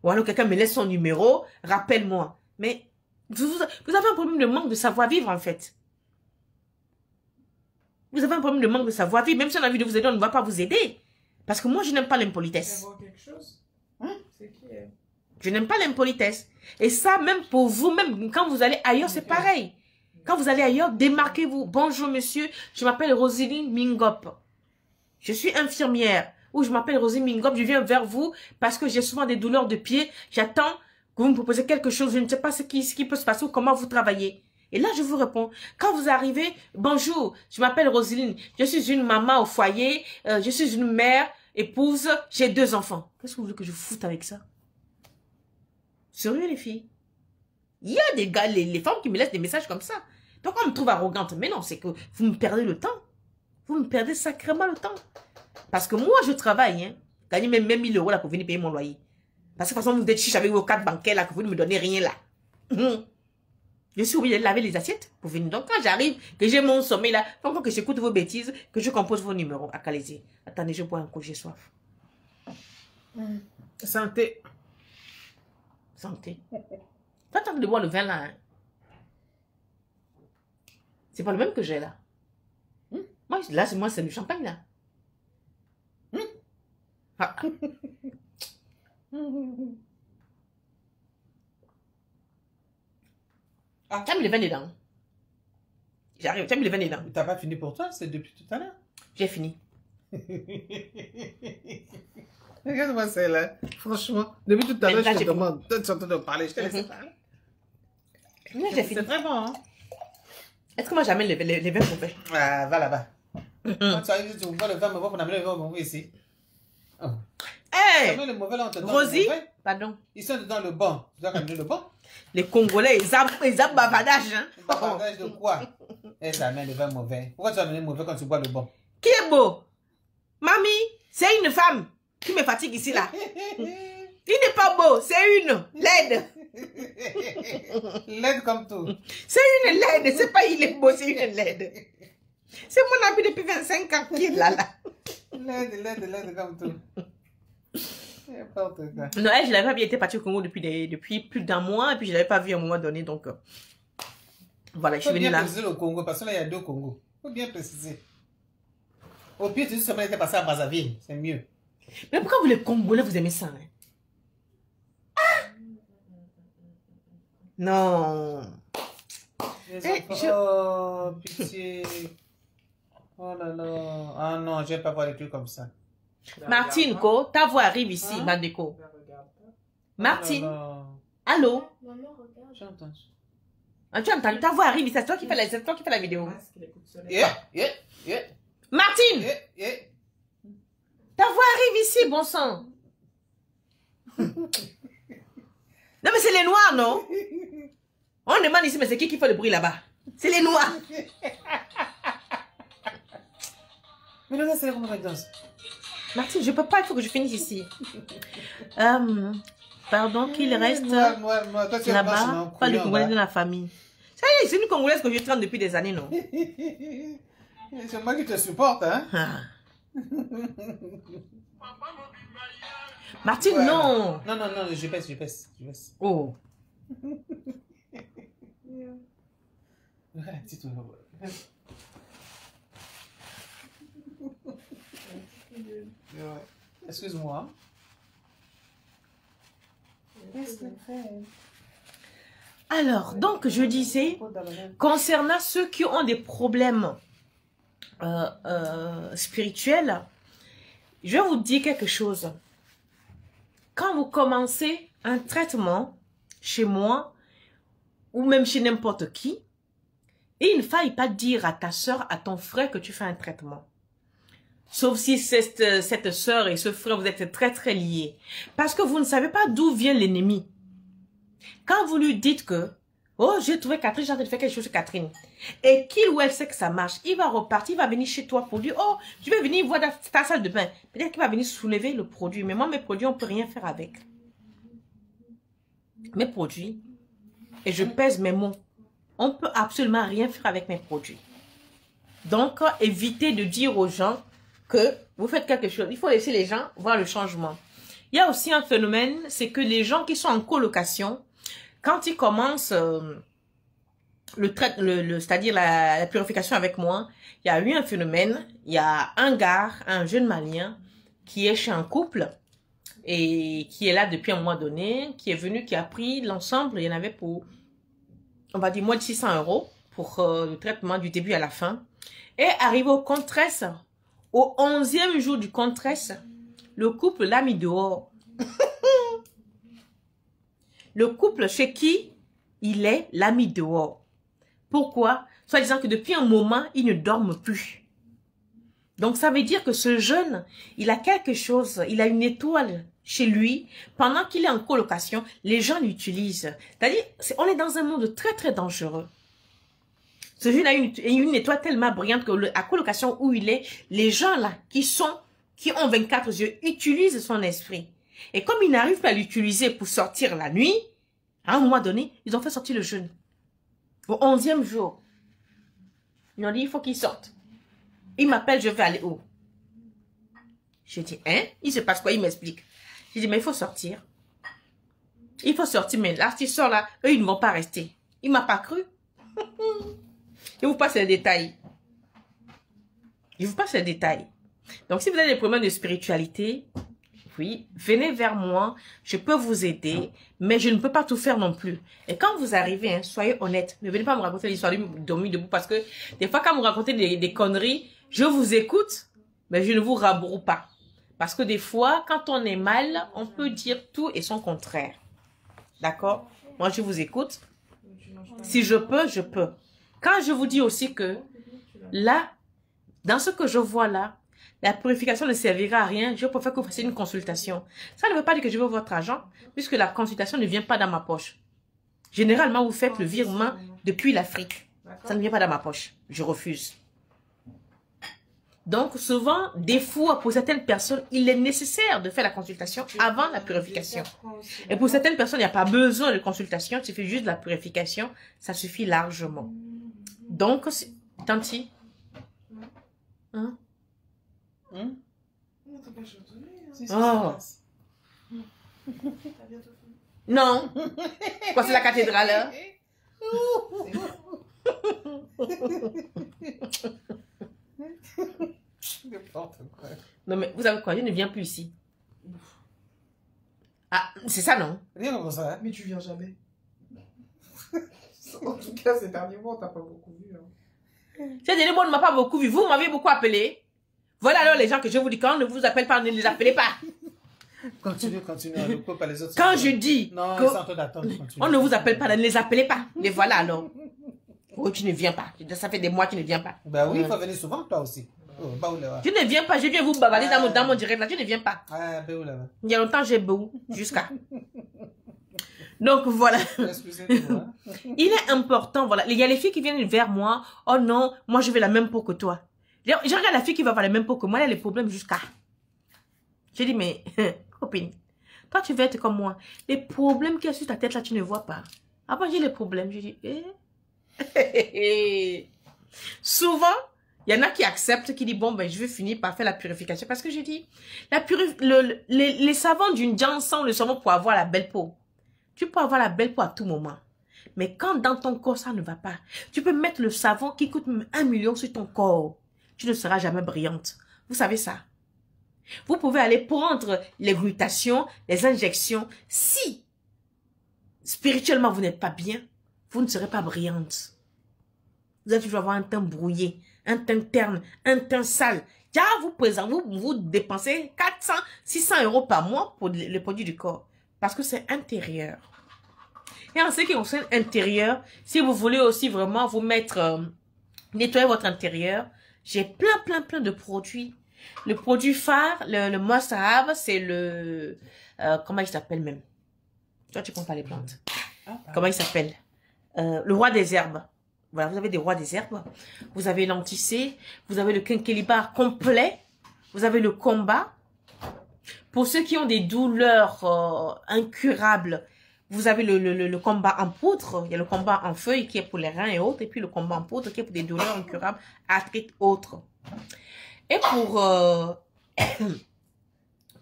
Ou alors quelqu'un me laisse son numéro, rappelle-moi. Mais vous avez un problème de manque de savoir-vivre en fait. Vous avez un problème de manque de savoir-vivre. Même si on a envie de vous aider, on ne va pas vous aider. Parce que moi, je n'aime pas l'impolitesse. Je n'aime pas l'impolitesse. Et ça, même pour vous, même quand vous allez ailleurs, c'est pareil. Quand vous allez ailleurs, démarquez-vous. Bonjour monsieur, je m'appelle Roselyne Mingop. Je suis infirmière. Ou je m'appelle Roselyne Mingop, je viens vers vous parce que j'ai souvent des douleurs de pied. J'attends que vous me proposez quelque chose. Je ne sais pas ce qui peut se passer ou comment vous travaillez. Et là, je vous réponds. Quand vous arrivez, bonjour, je m'appelle Roselyne. Je suis une maman au foyer. Je suis une mère, épouse. J'ai 2 enfants. Qu'est-ce que vous voulez que je foute avec ça? Sérieux, les filles? Il y a des gars, les femmes qui me laissent des messages comme ça. Donc, on me trouve arrogante. Mais non, c'est que vous me perdez le temps. Vous me perdez sacrément le temps. Parce que moi, je travaille. Hein. Gagnez même 1000 € là pour venir payer mon loyer. Parce que de toute façon, vous êtes chiche avec vos cartes bancaires là, que vous ne me donnez rien là. Je suis obligée de laver les assiettes pour venir. Donc, quand j'arrive, que j'ai mon sommeil là, il faut encore que j'écoute vos bêtises, que je compose vos numéros à Calaisie. Attendez, je bois un coup, j'ai soif. Santé. Santé. Toi, t'as envie de boire le vin là. Hein? C'est pas le même que j'ai là. Moi, là, c'est du champagne là. Ah. T'as mis le vin dedans. J'arrive, t'as mis le vin dedans. T'as pas fini pour toi, c'est depuis tout à l'heure. J'ai fini. Regarde-moi celle-là. Franchement, depuis tout à l'heure, je te demande. Toi, tu es en train de parler, je te laisse parler. J'ai fini. C'est très bon, hein? Est-ce que moi j'amène les vins mauvais? Ah, va là-bas. Quand tu arrives, tu vois le vin mauvais, on amène le vin mauvais ici. Oh. Hey! Le mauvais, là, on te donne Rosie, le mauvais. pardon. Ils sont dans le bon. Tu dois ramener le bon. Les Congolais, ils ont bavardage. Hein? Bavardage de quoi? Et ça amène le vin mauvais. Pourquoi tu amènes le mauvais quand tu bois le bon? Qui est beau? Mamie, c'est une femme qui me fatigue ici là. Il n'est pas beau, c'est une laide. Laide comme tout. C'est une laide, c'est pas il est beau, c'est une laide. C'est mon ami depuis 25 ans qui est là. Laide comme tout. Non, elle, je l'avais pas bien été partie au Congo depuis plus d'1 mois et puis je l'avais pas vu à un moment donné donc voilà, je suis venue là. Il faut bien préciser le Congo parce que là il y a 2 Congos. Il faut bien préciser. Au pire, tu dis seulement était passé à Brazzaville, c'est mieux. Mais pourquoi vous les Congolais vous aimez ça hein? Ah! Non. Oh, pitié. Oh là là. Ah non, je vais pas voir des trucs comme ça. Martine, ta voix arrive ici, Bandeko. Martine, allô? Maman, regarde. J'entends. Ah, tu as entendu? Ta voix arrive ici, c'est toi qui fais la vidéo. Yeah. Martine! Yeah. Ta voix arrive ici, bon sang. Non, mais c'est les noirs, non? On demande ici, mais c'est qui fait le bruit là-bas? C'est les noirs. Mais là, c'est comment on danse? Martine, je peux pas, il faut que je finisse ici. Pardon, qu'il reste là-bas. Pas le Congolais de la famille. Ça y est, c'est une Congolaise que je traîne depuis des années, non? C'est moi qui te supporte, hein? Ah. Martine, ouais. Non, je baisse. Oh. Excuse-moi. Alors, donc, je disais, concernant ceux qui ont des problèmes spirituels, je vais vous dire quelque chose. Quand vous commencez un traitement chez moi, ou même chez n'importe qui, il ne faille pas dire à ta soeur, à ton frère que tu fais un traitement. Sauf si cette soeur et ce frère, vous êtes très très liés. Parce que vous ne savez pas d'où vient l'ennemi. Quand vous lui dites que, oh, j'ai trouvé Catherine, j'ai envie de faire quelque chose sur Catherine, et qu'il ou elle sait que ça marche, il va repartir, il va venir chez toi pour dire, oh, je vais venir voir ta salle de bain. Peut-être qu'il va venir soulever le produit. Mais moi, mes produits, on ne peut rien faire avec. Mes produits, et je pèse mes mots, on ne peut absolument rien faire avec mes produits. Donc, évitez de dire aux gens que vous faites quelque chose. Il faut laisser les gens voir le changement. Il y a aussi un phénomène, c'est que les gens qui sont en colocation, quand ils commencent c'est-à-dire la purification avec moi, il y a eu un phénomène, il y a un gars, un jeune malien, qui est chez un couple, et qui est là depuis un mois donné, qui est venu, qui a pris l'ensemble, il y en avait pour, on va dire, moins de 600 € pour le traitement du début à la fin. Et arrivé au contraste, au 11e jour du contraste, le couple l'a mis dehors. Le couple chez qui il est l'a mis dehors. Pourquoi? Soit disant que depuis un moment, il ne dorment plus. Donc ça veut dire que ce jeune, il a quelque chose, il a une étoile chez lui. Pendant qu'il est en colocation, les gens l'utilisent. C'est-à-dire, on est dans un monde très très dangereux. Ce jeune a une étoile tellement brillante que la colocation où il est, les gens là qui ont 24 yeux utilisent son esprit. Et comme ils n'arrivent pas à l'utiliser pour sortir la nuit, à un moment donné, ils ont fait sortir le jeune. Au 11e jour, ils ont dit, il faut qu'il sorte. Il m'appelle, je vais aller où? Je dis, hein? Il se passe quoi? Il m'explique. Je dis, mais il faut sortir. Il faut sortir, mais là, s'il sort là, eux, ils ne vont pas rester. Il ne m'a pas cru. Je vous passe les détails. Je vous passe les détails. Donc, si vous avez des problèmes de spiritualité, oui, venez vers moi, je peux vous aider, mais je ne peux pas tout faire non plus. Et quand vous arrivez, hein, soyez honnête, ne venez pas me raconter l'histoire de dormir debout, parce que des fois, quand vous racontez des conneries, je vous écoute, mais je ne vous rabroue pas. Parce que des fois, quand on est mal, on peut dire tout et son contraire. D'accord? Moi, je vous écoute. Si je peux, je peux. Quand je vous dis aussi que là, dans ce que je vois là, la purification ne servira à rien, je préfère que vous fassiez une consultation. Ça ne veut pas dire que je veux votre argent, puisque la consultation ne vient pas dans ma poche. Généralement, vous faites le virement depuis l'Afrique. Ça ne vient pas dans ma poche. Je refuse. Donc, souvent, des fois, pour certaines personnes, il est nécessaire de faire la consultation avant la purification. Et pour certaines personnes, il n'y a pas besoin de consultation, il suffit juste de la purification. Ça suffit largement. Donc, Tanti. Hein? Oh. Non. Quoi, c'est la cathédrale, hein? Non, mais vous savez quoi? Je ne viens plus ici. Ah, c'est ça, non? Rien comme ça. Mais tu viens jamais. En tout cas, ces derniers mois, on t'a pas beaucoup vu. Hein. Ces derniers mois, on ne m'a pas beaucoup vu. Vous m'avez beaucoup appelé. Voilà alors les gens que je vous dis, quand on ne vous appelle pas, ne les appelez pas. Continue. Ne coupe pas les autres. Quand je dis non, on ne vous appelle pas, ne les appelez pas. Les voilà alors. Oh, tu ne viens pas. Ça fait des mois que tu ne viens pas. Ben oui, il faut venir souvent, toi aussi. Tu ne viens pas, je viens vous bavarder dans mon direct là, tu ne viens pas. Ah, ben où là? Il y a longtemps, j'ai beau, jusqu'à. Donc voilà. Excusez-moi. Il est important, voilà. Il y a les filles qui viennent vers moi. Oh non, moi je veux la même peau que toi. Je regarde la fille qui va avoir la même peau que moi, elle a les problèmes jusqu'à. Je dis, mais copine, toi tu veux être comme moi. Les problèmes qu'il y a sur ta tête là, tu ne vois pas. Après j'ai les problèmes, je dis, souvent, il y en a qui acceptent, qui disent, bon, ben, je vais finir par faire la purification. Parce que je dis, les savons d'une Janssen, le savon pour avoir la belle peau. Tu peux avoir la belle peau à tout moment. Mais quand dans ton corps, ça ne va pas, tu peux mettre le savon qui coûte 1 million sur ton corps. Tu ne seras jamais brillante. Vous savez ça? Vous pouvez aller prendre les glutations, les injections. Si, spirituellement, vous n'êtes pas bien, vous ne serez pas brillante. Vous allez toujours avoir un teint brouillé, un teint terne, un teint sale. Déjà, vous dépensez 400, 600 € par mois pour le produit du corps. Parce que c'est intérieur. Et en ce qui concerne intérieur, si vous voulez aussi vraiment vous mettre, nettoyer votre intérieur, j'ai plein de produits. Le produit phare, le must-have, c'est le... comment il s'appelle même? Toi, tu prends pas les plantes. Comment il s'appelle? Le roi des herbes. Voilà, vous avez des rois des herbes. Vous avez l'anticé. Vous avez le quinquilibar complet. Vous avez le combat. Pour ceux qui ont des douleurs incurables, vous avez le combat en poudre. Il y a le combat en feuille qui est pour les reins et autres. Et puis le combat en poudre qui est pour des douleurs incurables, arthrite autres. Et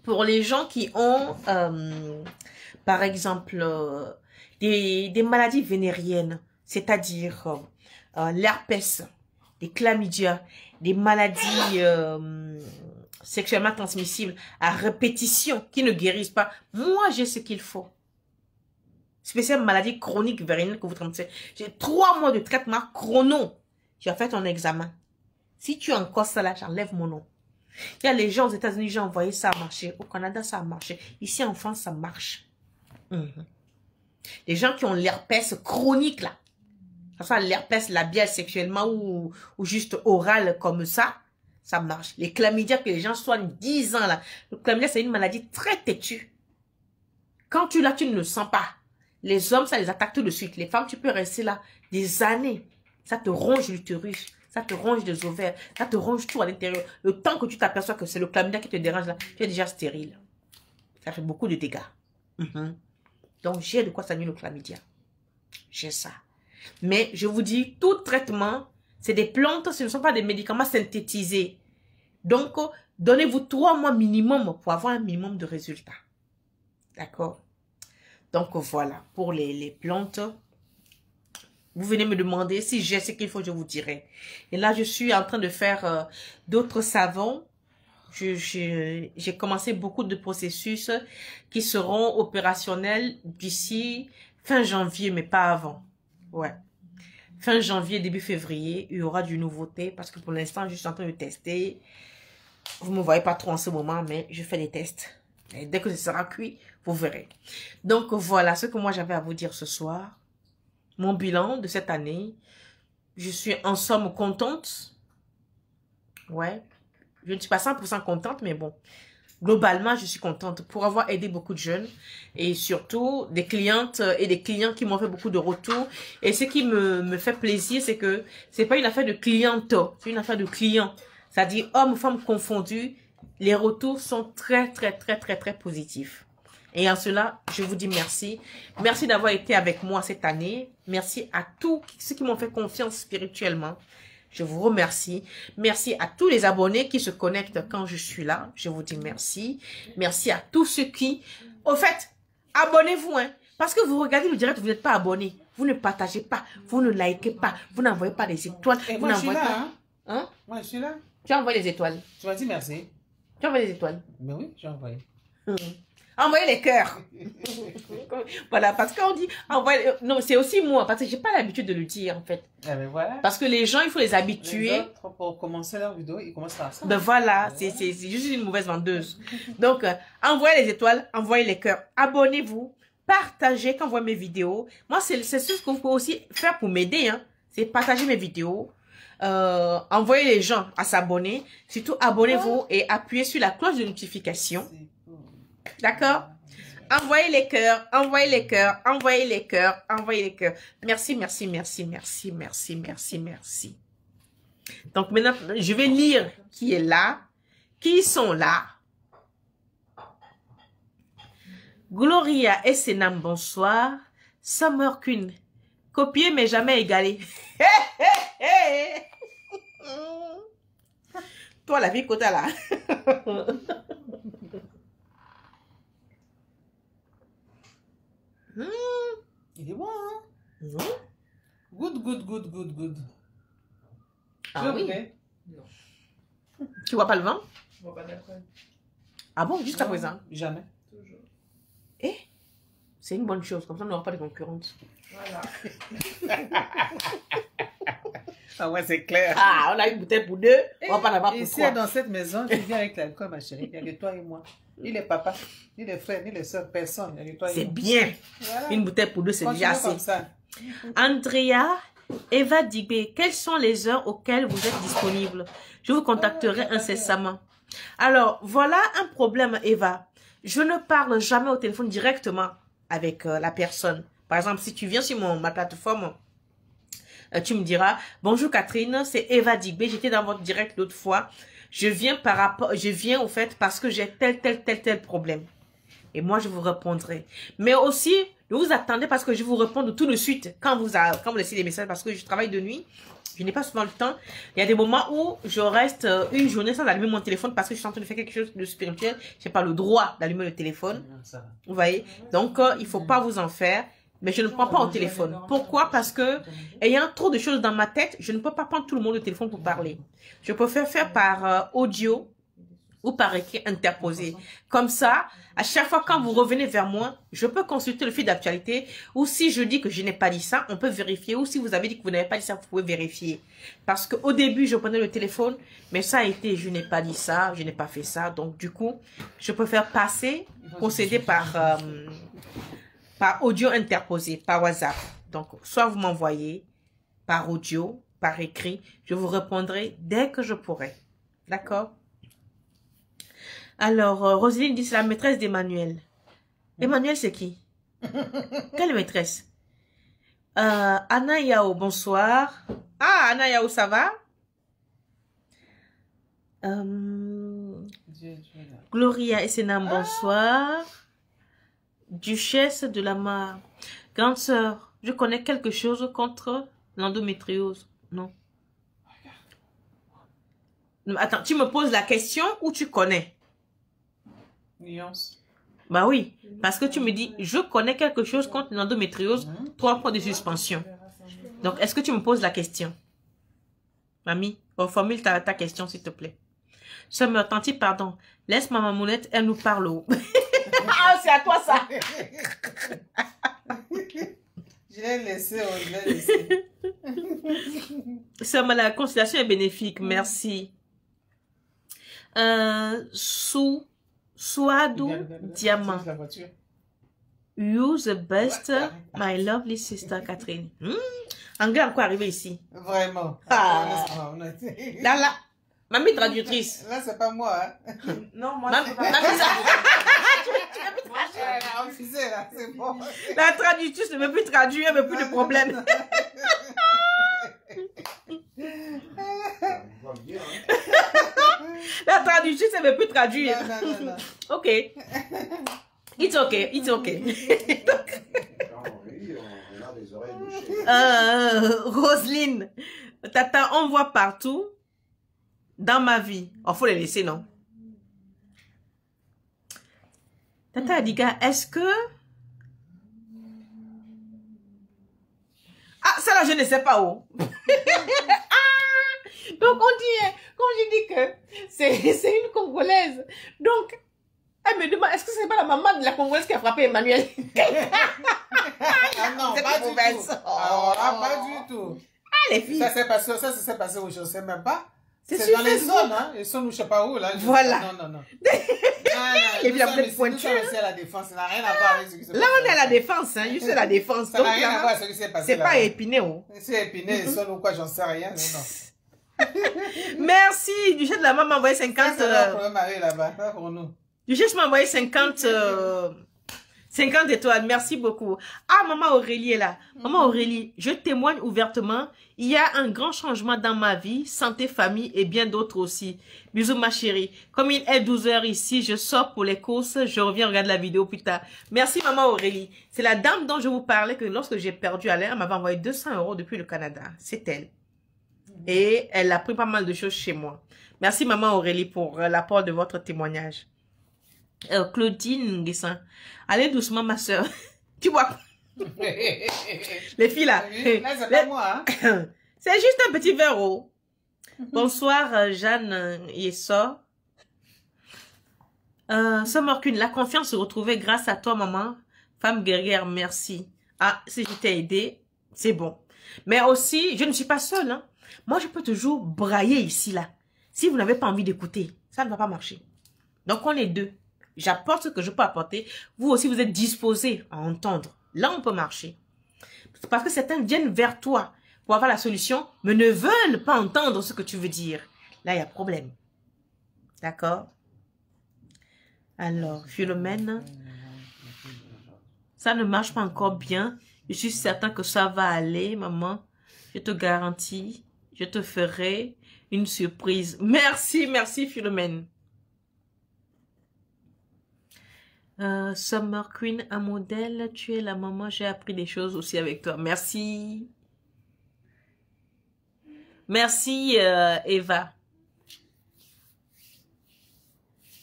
pour les gens qui ont, par exemple, des maladies vénériennes, c'est-à-dire l'herpès, des chlamydia, des maladies sexuellement transmissibles à répétition qui ne guérissent pas, moi j'ai ce qu'il faut. Spéciale maladie chronique vénérienne que vous traitez. J'ai 3 mois de traitement chrono. Tu as fait ton examen. Si tu as encore ça là, j'enlève mon nom. Il y a les gens aux États-Unis, j'ai envoyé ça à marcher. Au Canada, ça a marché. Ici en France, ça marche. Les gens qui ont l'herpès chronique là, que ce soit l'herpès labial sexuellement ou juste oral comme ça marche. Les chlamydia que les gens soignent 10 ans là. Le chlamydia, c'est une maladie très têtue. Quand tu l'as, tu ne le sens pas. Les hommes, ça les attaque tout de suite. Les femmes, tu peux rester là des années. Ça te ronge l'utérus, ça te ronge les ovaires, ça te ronge tout à l'intérieur. Le temps que tu t'aperçois que c'est le chlamydia qui te dérange là, tu es déjà stérile. Ça fait beaucoup de dégâts. Donc, j'ai de quoi soigner le chlamydia. J'ai ça. Mais je vous dis, tout traitement, c'est des plantes, ce ne sont pas des médicaments synthétisés. Donc, donnez-vous 3 mois minimum pour avoir un minimum de résultats. D'accord? Donc, voilà, pour les plantes, vous venez me demander si j'ai ce qu'il faut, je vous dirai. Et là, je suis en train de faire d'autres savons. J'ai commencé beaucoup de processus qui seront opérationnels d'ici fin janvier, mais pas avant. Ouais. Fin janvier, début février, il y aura du nouveauté parce que pour l'instant, je suis en train de tester. Vous ne me voyez pas trop en ce moment, mais je fais des tests. Et dès que ce sera cuit, vous verrez. Donc, voilà ce que moi j'avais à vous dire ce soir. Mon bilan de cette année. Je suis en somme contente. Ouais. Je ne suis pas 100% contente, mais bon. Globalement, je suis contente pour avoir aidé beaucoup de jeunes. Et surtout, des clientes et des clients qui m'ont fait beaucoup de retours. Et ce qui me fait plaisir, c'est que c'est pas une affaire de cliente, c'est une affaire de client. C'est-à-dire, hommes, femmes confondus. Les retours sont très positifs. Et en cela, je vous dis merci. Merci d'avoir été avec moi cette année. Merci à tous ceux qui m'ont fait confiance spirituellement. Je vous remercie. Merci à tous les abonnés qui se connectent quand je suis là. Je vous dis merci. Merci à tous ceux qui... Au fait, abonnez-vous, hein. Parce que vous regardez le direct, vous n'êtes pas abonné. Vous ne partagez pas. Vous ne likez pas. Vous n'envoyez pas des étoiles. Et vous moi, je suis là, pas... hein. Hein? Moi, je suis là. Tu as envoyé les étoiles. Tu m'as dit merci. Tu as envoyé les étoiles. Mais oui, j'ai envoyé. Envoyez les cœurs. Voilà, parce qu'on dit envoyez... Non, c'est aussi moi, parce que j'ai pas l'habitude de le dire, en fait. Eh ben voilà. Parce que les gens, il faut les habituer. Les autres, pour commencer leur vidéo, ils commencent par ça. Ben voilà, c'est juste une mauvaise vendeuse. Donc, envoyez les étoiles, envoyez les cœurs. Abonnez-vous, partagez quand vous voyez mes vidéos. Moi, c'est ce que vous pouvez aussi faire pour m'aider, hein. C'est partager mes vidéos. Envoyez les gens à s'abonner. Surtout, abonnez-vous et appuyez sur la cloche de notification. D'accord? Envoyez les cœurs, envoyez les cœurs, envoyez les cœurs, envoyez les cœurs. Merci, merci, merci, merci, merci, merci, merci. Donc maintenant, je vais lire qui est là, qui sont là. Gloria et Senam, bonsoir. Summer Queen, copier mais jamais égalé. Toi, la vie que t'as là. Il est bon, hein? Mmh. Good. Ah oui? Okay? Non. Tu vois pas le vent? Je vois pas d'alcool. Ah bon, jusqu'à Non, présent? Jamais. Toujours. Eh? C'est une bonne chose, comme ça on n'aura pas de concurrence. Voilà. Ah ouais, c'est clair. Ah, on a une bouteille pour deux, on va pas en avoir pour Ici, trois. dans cette maison, je viens avec l'alcool, ma chérie. Il n'y a que toi et moi. Ni les papas, ni les frères, ni les soeurs, personne. Il y a que toi et C'est moi. bien. Voilà. Une bouteille pour deux, c'est déjà Continue comme assez. ça. Andrea, Eva Digbe, quelles sont les heures auxquelles vous êtes disponible? Je vous contacterai incessamment. Alors, voilà un problème, Eva. Je ne parle jamais au téléphone directement avec la personne. Par exemple, si tu viens sur ma plateforme, tu me diras, bonjour Catherine, c'est Eva Digbe, j'étais dans votre direct l'autre fois. Je viens au fait parce que j'ai tel problème. Et moi, je vous répondrai. Mais aussi, ne vous attendez parce que je vous réponds tout de suite quand vous laissez des messages parce que je travaille de nuit. Je n'ai pas souvent le temps. Il y a des moments où je reste une journée sans allumer mon téléphone parce que je suis en train de faire quelque chose de spirituel. Je n'ai pas le droit d'allumer le téléphone. Vous voyez? Donc, il ne faut pas vous en faire. Mais je ne prends pas au téléphone. Pourquoi? Parce que, ayant trop de choses dans ma tête, je ne peux pas prendre tout le monde au téléphone pour parler. Je préfère faire par audio ou par écrit interposé. Comme ça, à chaque fois quand vous revenez vers moi, je peux consulter le fil d'actualité. Ou si je dis que je n'ai pas dit ça, on peut vérifier. Ou si vous avez dit que vous n'avez pas dit ça, vous pouvez vérifier. Parce qu'au début, je prenais le téléphone, mais ça a été, je n'ai pas dit ça, je n'ai pas fait ça. Donc, du coup, je préfère procéder par audio interposé, par WhatsApp. Donc, soit vous m'envoyez par audio, par écrit. Je vous répondrai dès que je pourrai. D'accord? Alors, Roselyne dit, c'est la maîtresse d'Emmanuel. Emmanuel, c'est qui? Quelle maîtresse? Anna Yao, bonsoir. Ah, Anna Yao, ça va? Gloria Essenam, bonsoir. Duchesse de la Mare. Grande sœur, je connais quelque chose contre l'endométriose. Non. Attends, tu me poses la question ou tu connais? Nuance. Bah oui, parce que tu me dis, je connais quelque chose contre l'endométriose, 3 points de suspension. Donc, est-ce que tu me poses la question? Mamie, reformule ta question, s'il te plaît. Sœur Tanti, pardon. Laisse ma mamounette, elle nous parle. Ah, c'est à toi ça. Je l'ai laissé, je l'ai laissé. Sœur, la consultation est bénéfique, merci. Souadou Diamant. You the best, my lovely sister Catherine. Anglais encore arrivé ici. Vraiment. Ah. Là. Mamie traductrice. Là, c'est pas moi. Hein. Non, moi, Mamie, c'est pas moi. C'est bon. La traductrice ne veut plus traduire, elle ne veut plus de problème. La traductrice, elle ne veut plus traduire. Non. Ok. It's okay, it's okay. Roselyne, Tata, on voit partout dans ma vie. Oh, faut les laisser, non? Tata Adiga, est-ce que... Ah, ça là, je ne sais pas où. Donc, on dit, quand je dis que c'est une Congolaise. Donc, elle me demande, est-ce que c'est pas la maman de la Congolaise qui a frappé Emmanuel? Ah non, pas du tout. Ah, pas du tout. Ah, les filles. Ça s'est passé où je ne sais même pas. C'est dans les zones, hein. Les zones où je ne sais pas où, là. Voilà. Non. Et puis, après, nous sommes aussi à la défense. Ça n'a rien à voir avec ce qui se passe. Là, on est à la défense, hein. Je suis à la défense. Ça n'a rien à voir avec ce qui s'est passé. C'est pas Épinay, oh. C'est Épinay, les zones ou quoi, j'en sais rien. Non. Merci. Duchesse de la maman m'a envoyé 50. C'est le problème arrive là-bas, pas pour nous. Duchesse m'a envoyé 50 étoiles. Merci beaucoup. Ah, maman Aurélie est là. Maman Aurélie, je témoigne ouvertement. Il y a un grand changement dans ma vie, santé, famille et bien d'autres aussi. Bisous ma chérie. Comme il est 12 h ici, je sors pour les courses. Je reviens regarder la vidéo plus tard. Merci maman Aurélie. C'est la dame dont je vous parlais que lorsque j'ai perdu à l'air, elle m'avait envoyé 200 € depuis le Canada. C'est elle. Et elle a pris pas mal de choses chez moi. Merci maman Aurélie pour l'apport de votre témoignage. Claudine Nguessin. Allez doucement ma soeur. Tu vois. Les filles là. Là, c'est pas moi. Hein. C'est juste un petit verre haut. Bonsoir Jeanne Yessor. Sœur Morcune, la confiance se retrouvait grâce à toi maman. Femme guerrière, merci. Ah, si je t'ai aidé, c'est bon. Mais aussi, je ne suis pas seule. Hein. Moi, je peux toujours brailler ici là. Si vous n'avez pas envie d'écouter, ça ne va pas marcher. Donc, on est deux. J'apporte ce que je peux apporter. Vous aussi, vous êtes disposés à entendre. Là, on peut marcher. Parce que certains viennent vers toi pour avoir la solution, mais ne veulent pas entendre ce que tu veux dire. Là, il y a problème. D'accord? Alors, Philomène, ça ne marche pas encore bien. Je suis certain que ça va aller, maman. Je te garantis, je te ferai une surprise. Merci, merci, Philomène. Summer Queen, un modèle, tu es la maman, j'ai appris des choses aussi avec toi. Merci. Merci, Eva.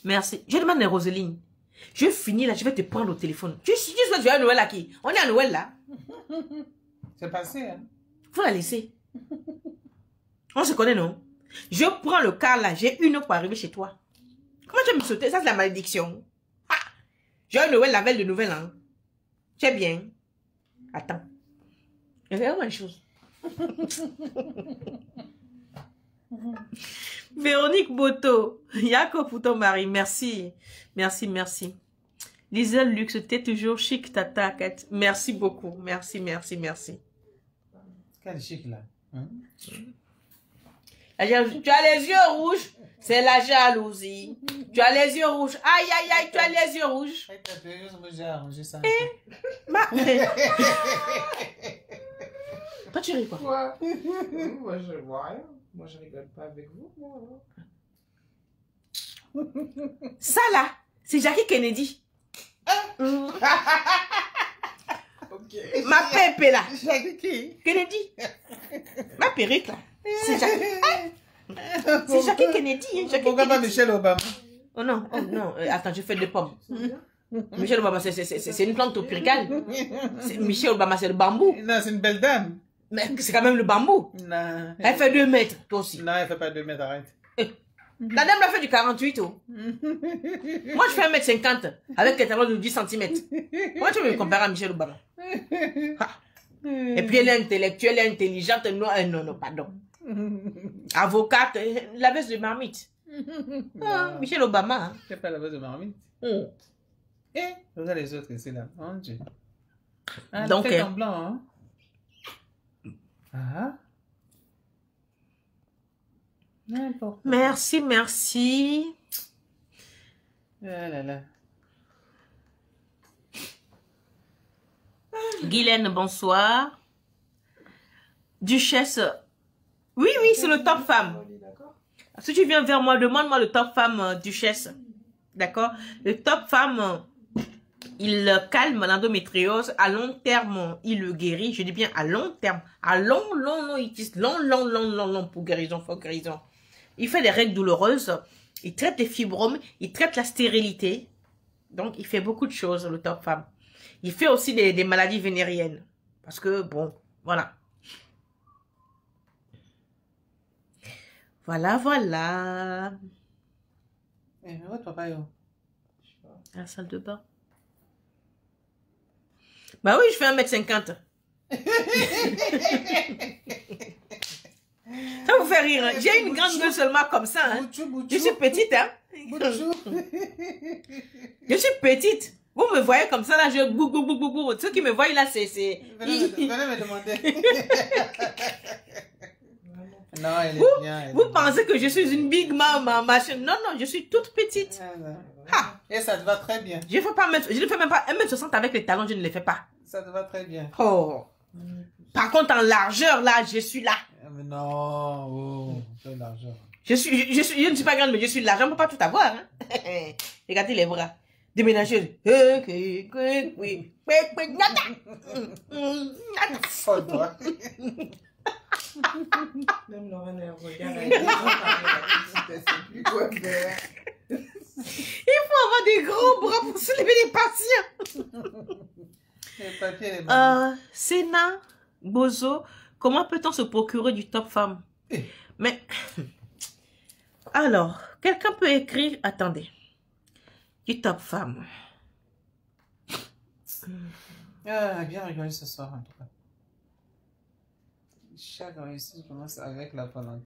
Merci. Je demande à Roseline. Je finis là, je vais te prendre au téléphone. Tu souhaites jouer à Noël à qui? On est à Noël là. C'est passé, hein? Faut la laisser. On se connaît, non? Je prends le car là, j'ai 1 heure pour arriver chez toi. Comment tu vas me sauter? Ça, c'est la malédiction. Ah! J'ai un Noël la veille de Nouvel An. C'est bien. Attends. Je vais faire une chose. Véronique Boto. Yako pour ton mari. Merci. Merci, merci. Liselle Luxe, t'es toujours chic, tata. Merci beaucoup. Merci, merci, merci. Quel chic là? Hein? Tu as les yeux rouges. C'est la jalousie. Tu as les yeux rouges. Aïe, aïe, aïe, tu as les yeux rouges. J'ai arrangé ça. Toi, tu ris quoi? Quoi? Moi, je vois rien. Moi, je rigole pas avec vous. Moi. Ça là, c'est Jackie Kennedy. Ok. Ma pépé là. Jackie qui? Kennedy. Ma perruque là. C'est Jackie. C'est Jackie Kennedy. Hein, Jackie Pourquoi pas Kennedy. Michelle Obama? Oh non, oh non. Attends, je fais 2 pommes. Michelle Obama, c'est une plante tropicale. Michelle Obama, c'est le bambou. Non, c'est une belle dame. Mais c'est quand même le bambou. Non. Elle fait 2 mètres, toi aussi. Non, elle fait pas 2 mètres, arrête. La dame l'a fait du 48. Oh. Moi, je fais 1m50 avec un talon de 10 cm. Comment tu veux me comparer à Michelle Obama? Ah. Et puis elle est intellectuelle, elle est intelligente. Non, non, pardon. Avocate, la veste de marmite. Ah, Michelle Obama. Hein. C'est pas la veste de marmite. Eh, regarde les autres ici là. Oh Dieu. Ah, donc, fait en blanc, hein? Ah. N'importe. Merci, merci. Ah là là. Guylaine, bonsoir. Duchesse. Oui, oui, c'est le top femme. Si tu viens vers moi, demande-moi le top femme, Duchesse. D'accord? Le top femme, il calme l'endométriose. À long terme, il le guérit. Je dis bien à long terme. À long, il utilise long pour guérison, pour guérison. Il fait des règles douloureuses. Il traite les fibromes. Il traite la stérilité. Donc, il fait beaucoup de choses, le top femme. Il fait aussi des maladies vénériennes. Parce que, bon, voilà. Voilà. Eh, où est papa, yo? À la salle de bain. Bah oui, je fais 1m50. Ça vous fait rire. Hein? J'ai une grande gueule seulement comme ça. Hein? Je suis petite, hein? Je suis petite. Vous me voyez comme ça, là, je bou. Ceux qui me voient, là, c'est... Venez me demander. Non, elle est bien. Vous pensez que je suis une big mama, machin. Non, je suis toute petite. Ah. Et ça te va très bien. Je ne fais même pas 1m60 avec les talons, je ne les fais pas. Ça te va très bien. Oh. Par contre, en largeur, là, je suis là. Mais non, oh, quelle largeur. Je ne suis pas grande, mais je suis large. On ne peut pas tout avoir. Hein? Regardez les bras. Déménageuse. Oui. Oh, toi. Même Lorraine, elle regarde. Il faut avoir des gros bras pour soulever les patients. Les papiers, les mains. Sénat, Bozo, comment peut-on se procurer du top femme? Mais, alors, quelqu'un peut écrire, attendez, du top femme. Ah, bien rigolé ce soir, en tout cas. Chaque réussite commence avec la volonté.